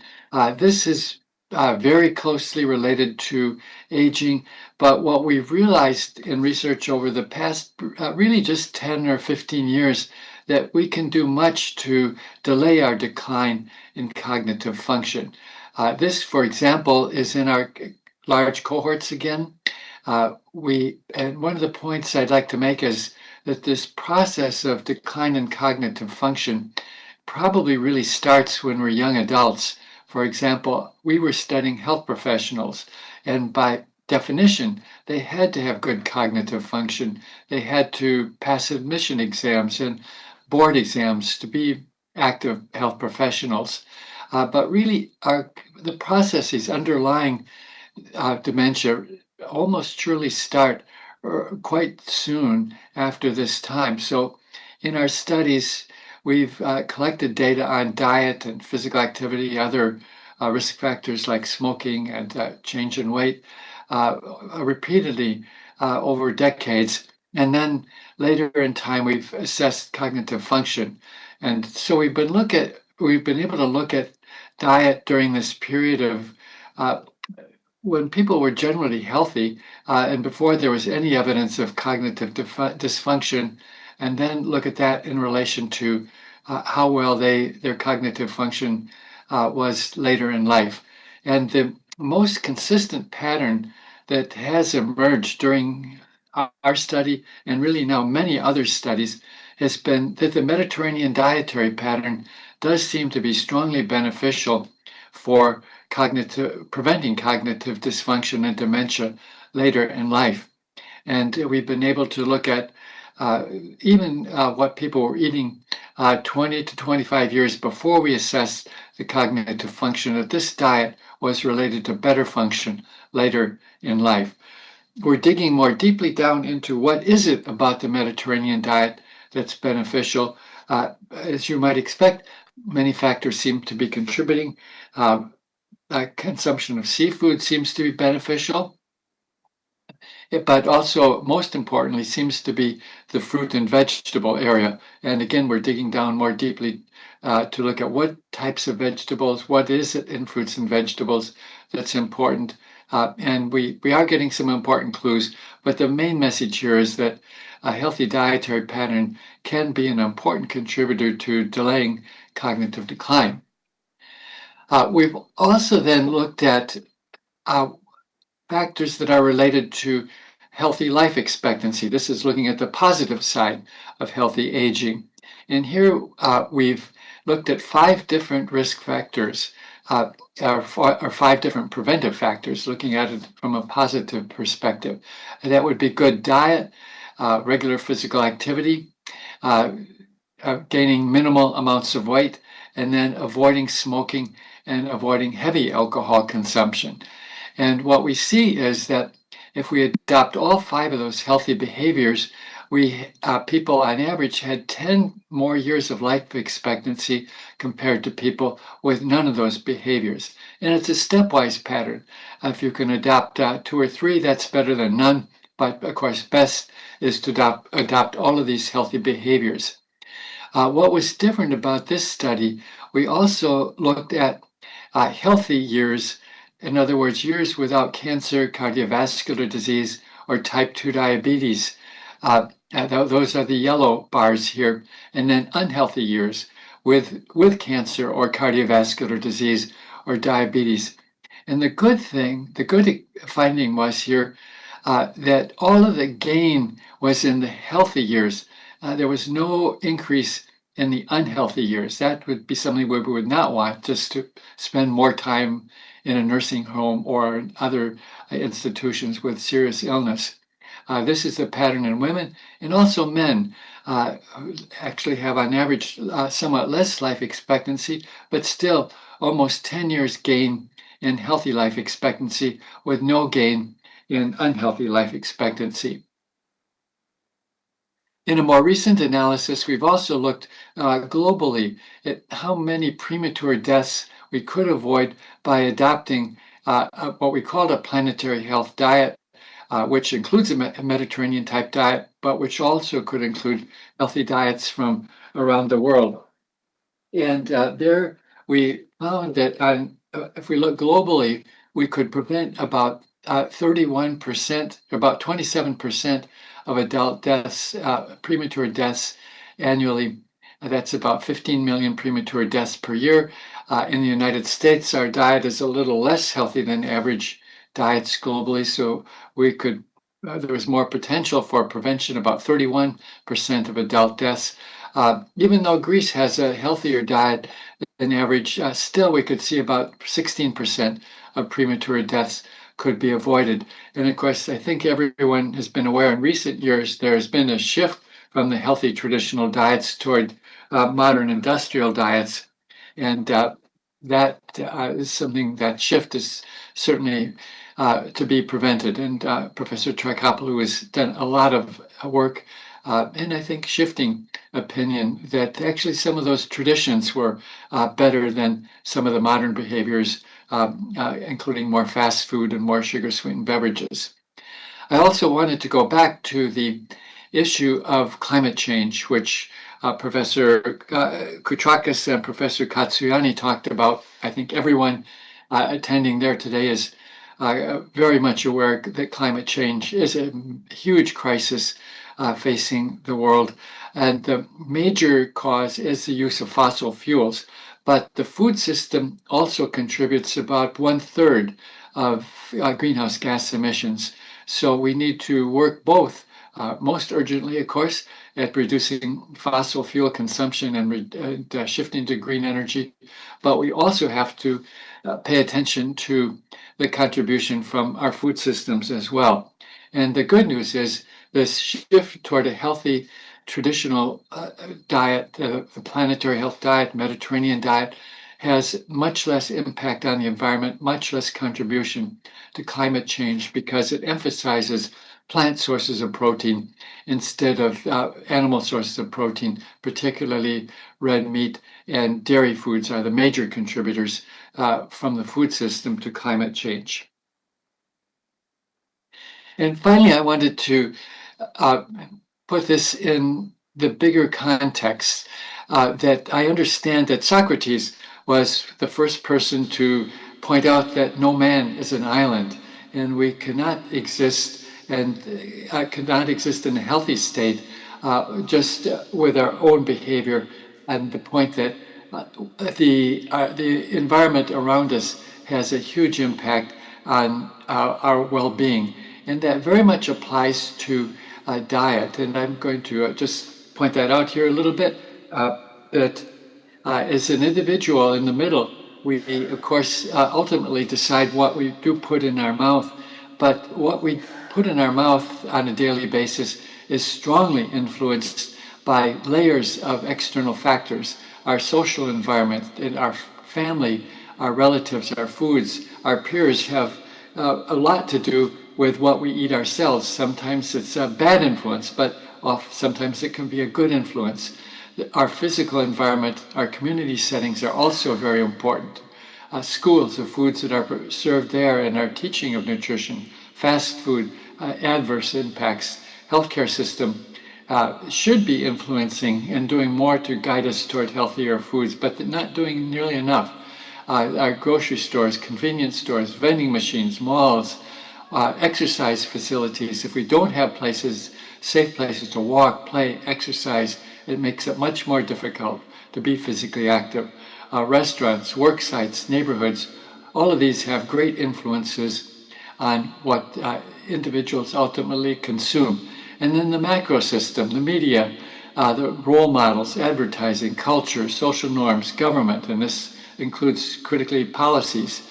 this is very closely related to aging, but what we've realized in research over the past really just 10 or 15 years, that we can do much to delay our decline in cognitive function. This, for example, is in our large cohorts again. And one of the points I'd like to make is that this process of decline in cognitive function probably really starts when we're young adults. For example, we were studying health professionals, and by definition, they had to have good cognitive function. They had to pass admission exams and board exams to be active health professionals. But really, the processes underlying dementia almost surely start quite soon after this time. So in our studies, we've collected data on diet and physical activity, other risk factors like smoking and change in weight repeatedly over decades. And then later in time, we've assessed cognitive function. And so we've been able to look at diet during this period of when people were generally healthy and before there was any evidence of cognitive dysfunction, and then look at that in relation to how well their cognitive function was later in life. And the most consistent pattern that has emerged during our study, and really now many other studies, has been that the Mediterranean dietary pattern does seem to be strongly beneficial for preventing cognitive dysfunction and dementia later in life. And we've been able to look at even what people were eating 20 to 25 years before we assessed the cognitive function, that this diet was related to better function later in life. We're digging more deeply down into what is it about the Mediterranean diet that's beneficial. As you might expect, many factors seem to be contributing. Consumption of seafood seems to be beneficial, but also, most importantly, seems to be the fruit and vegetable area. And again, we're digging down more deeply to look at what types of vegetables, what is it in fruits and vegetables that's important. And we are getting some important clues, but the main message here is that a healthy dietary pattern can be an important contributor to delaying cognitive decline. We've also then looked at factors that are related to healthy life expectancy. This is looking at the positive side of healthy aging. And here we've looked at 5 different risk factors, or 5 different preventive factors, looking at it from a positive perspective. And that would be good diet, regular physical activity, gaining minimal amounts of weight, and then avoiding smoking and avoiding heavy alcohol consumption. And what we see is that if we adopt all 5 of those healthy behaviors, people on average had 10 more years of life expectancy compared to people with none of those behaviors. And it's a stepwise pattern. If you can adopt 2 or 3, that's better than none. But of course, best is to adopt all of these healthy behaviors. What was different about this study, we also looked at healthy years, in other words, years without cancer, cardiovascular disease, or type 2 diabetes. Those are the yellow bars here. And then unhealthy years with cancer or cardiovascular disease or diabetes. And the good finding was here that all of the gain was in the healthy years. There was no increase in the unhealthy years. That would be something we would not want, just to spend more time in a nursing home or in other institutions with serious illness. This is the pattern in women, and also men actually have on average somewhat less life expectancy, but still almost 10 years gain in healthy life expectancy with no gain in unhealthy life expectancy. In a more recent analysis, we've also looked globally at how many premature deaths we could avoid by adopting what we called a planetary health diet, which includes a Mediterranean type diet, but which also could include healthy diets from around the world. And there we found that if we look globally, we could prevent about 31%, about 27% of adult deaths, premature deaths annually. That's about 15 million premature deaths per year. In the United States, our diet is a little less healthy than average diets globally, so there was more potential for prevention, about 31% of adult deaths. Even though Greece has a healthier diet than average, still we could see about 16% of premature deaths could be avoided. And of course, I think everyone has been aware in recent years, there has been a shift from the healthy traditional diets toward modern industrial diets. And that is something, that shift is certainly to be prevented. And Professor Trychopoulos has done a lot of work and I think shifting opinion that actually some of those traditions were better than some of the modern behaviors, including more fast food and more sugar-sweetened beverages. I also wanted to go back to the issue of climate change, which Professor Κουτράκης and Professor Katsuyani talked about. I think everyone attending there today is very much aware that climate change is a huge crisis facing the world. And the major cause is the use of fossil fuels. But the food system also contributes about 1/3 of greenhouse gas emissions. So we need to work both, most urgently, of course, at reducing fossil fuel consumption and shifting to green energy. But we also have to pay attention to the contribution from our food systems as well. And the good news is this shift toward a healthy traditional diet, the planetary health diet, Mediterranean diet, has much less impact on the environment, much less contribution to climate change because it emphasizes plant sources of protein instead of animal sources of protein, particularly red meat and dairy foods are the major contributors from the food system to climate change. And finally, I wanted to put this in the bigger context that I understand that Socrates was the first person to point out that no man is an island and we cannot exist and cannot exist in a healthy state just with our own behavior, and the point that the environment around us has a huge impact on our well-being. And that very much applies to diet. And I'm going to just point that out here a little bit, that as an individual in the middle, we, of course, ultimately decide what we do put in our mouth. But what we put in our mouth on a daily basis is strongly influenced by layers of external factors. Our social environment, and our family, our relatives, our foods, our peers have a lot to do with what we eat ourselves. Sometimes it's a bad influence, but sometimes it can be a good influence. Our physical environment, our community settings are also very important. Schools, the foods that are served there and our teaching of nutrition, fast food, adverse impacts, healthcare system should be influencing and doing more to guide us toward healthier foods, but not doing nearly enough. Our grocery stores, convenience stores, vending machines, malls, exercise facilities. If we don't have places, safe places to walk, play, exercise, it makes it much more difficult to be physically active. Restaurants, work sites, neighborhoods, all of these have great influences on what individuals ultimately consume. And then the macro system, the media, the role models, advertising, culture, social norms, government, and this includes critically policies,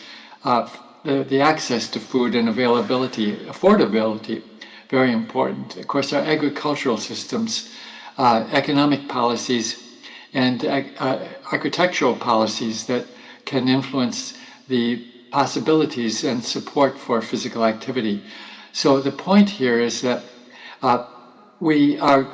the access to food and availability, affordability, very important. Of course, our agricultural systems, economic policies, and architectural policies that can influence the possibilities and support for physical activity. So the point here is that we are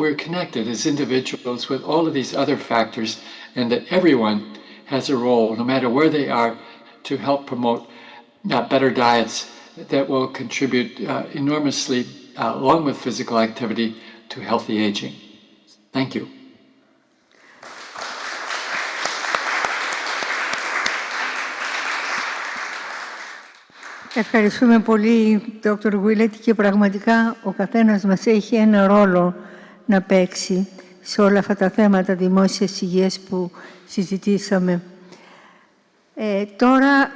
we're connected as individuals with all of these other factors, and that everyone has a role, no matter where they are, to help promote better diets that will contribute enormously, along with physical activity, to healthy aging. Thank you. Ευχαριστούμε πολύ, Dr. Willett, και πραγματικά ο καθένας μας έχει ένα ρόλο να παίξει σε όλα αυτά τα θέματα δημόσιας υγείας που συζητήσαμε. Τώρα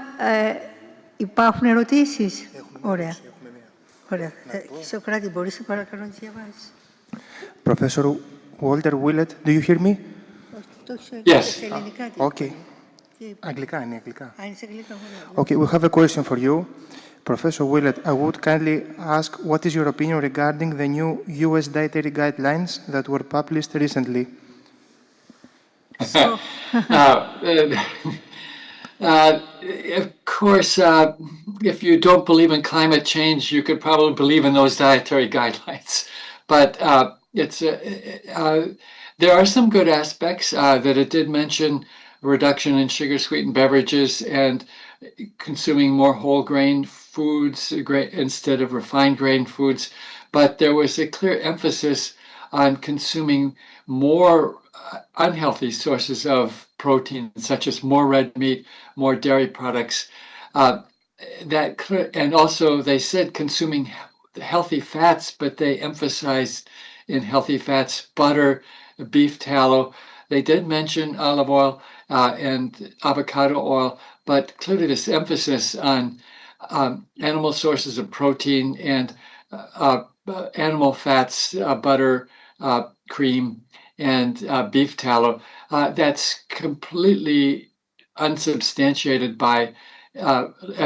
υπάρχουν ερωτήσεις? Ωραία. Ωραία. Σοκράτη, μπορείς παρακαλώ να τις διαβάσεις? Professor Walter Willett, do you hear me? Yes. Okay. Αγγλικά είναι, αγγλικά. σε αγγλικά. Okay, we have a question for you. Professor Willett, I would kindly ask what is your opinion regarding the new US dietary guidelines that were published recently? Of course, if you don't believe in climate change, you could probably believe in those dietary guidelines. But there are some good aspects that it did mention reduction in sugar-sweetened beverages and consuming more whole grain foods instead of refined grain foods. But there was a clear emphasis on consuming more unhealthy sources of protein, such as more red meat, more dairy products. And also they said consuming healthy fats, but they emphasized in healthy fats butter, beef tallow. They did mention olive oil and avocado oil, but clearly this emphasis on animal sources of protein and animal fats, butter, cream, and beef tallow, that's completely unsubstantiated by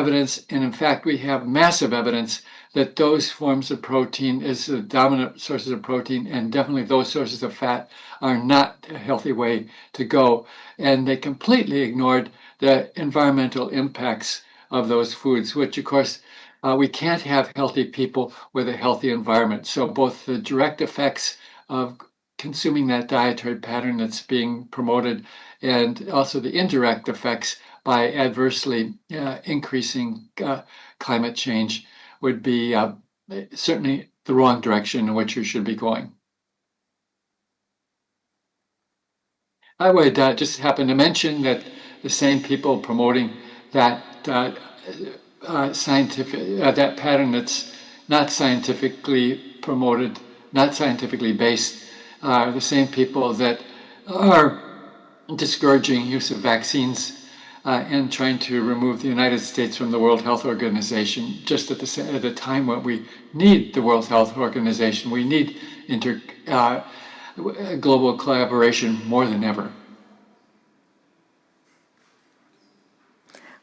evidence. And in fact, we have massive evidence that those forms of protein is the dominant sources of protein, and definitely those sources of fat are not a healthy way to go. And they completely ignored the environmental impacts of those foods, which of course we can't have healthy people with a healthy environment. So both the direct effects of consuming that dietary pattern that's being promoted and also the indirect effects by adversely increasing climate change would be certainly the wrong direction in which we should be going. I would just happen to mention that the same people promoting that that pattern that's not scientifically promoted, not scientifically based, are the same people that are discouraging use of vaccines and trying to remove the United States from the World Health Organization just at a time when we need the World Health Organization. We need global collaboration more than ever.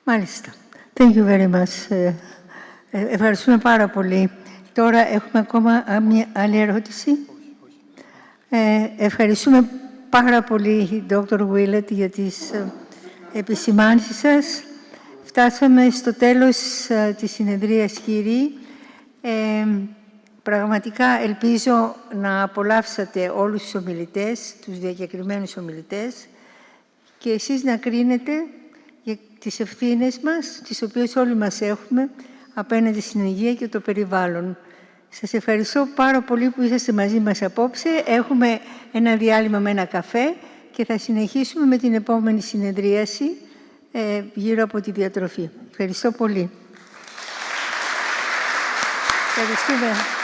Μάλιστα. Thank you very much. Ευχαριστούμε πάρα πολύ. Τώρα έχουμε ακόμα μια άλλη ερώτηση. Ευχαριστούμε πάρα πολύ, Dr. Willett, για τις επισημάνσεις σας. Φτάσαμε στο τέλος της συνεδρίας, κύριοι. Πραγματικά ελπίζω να απολαύσατε όλους τους ομιλητές, τους διακεκριμένους ομιλητές, και εσείς να κρίνετε για τις ευθύνες μας, τις οποίες όλοι μας έχουμε απέναντι στην υγεία και το περιβάλλον. Σας ευχαριστώ πάρα πολύ που είσαστε μαζί μας απόψε. Έχουμε ένα διάλειμμα με ένα καφέ και θα συνεχίσουμε με την επόμενη συνεδρίαση γύρω από τη διατροφή. Ευχαριστώ πολύ. Ευχαριστούμε.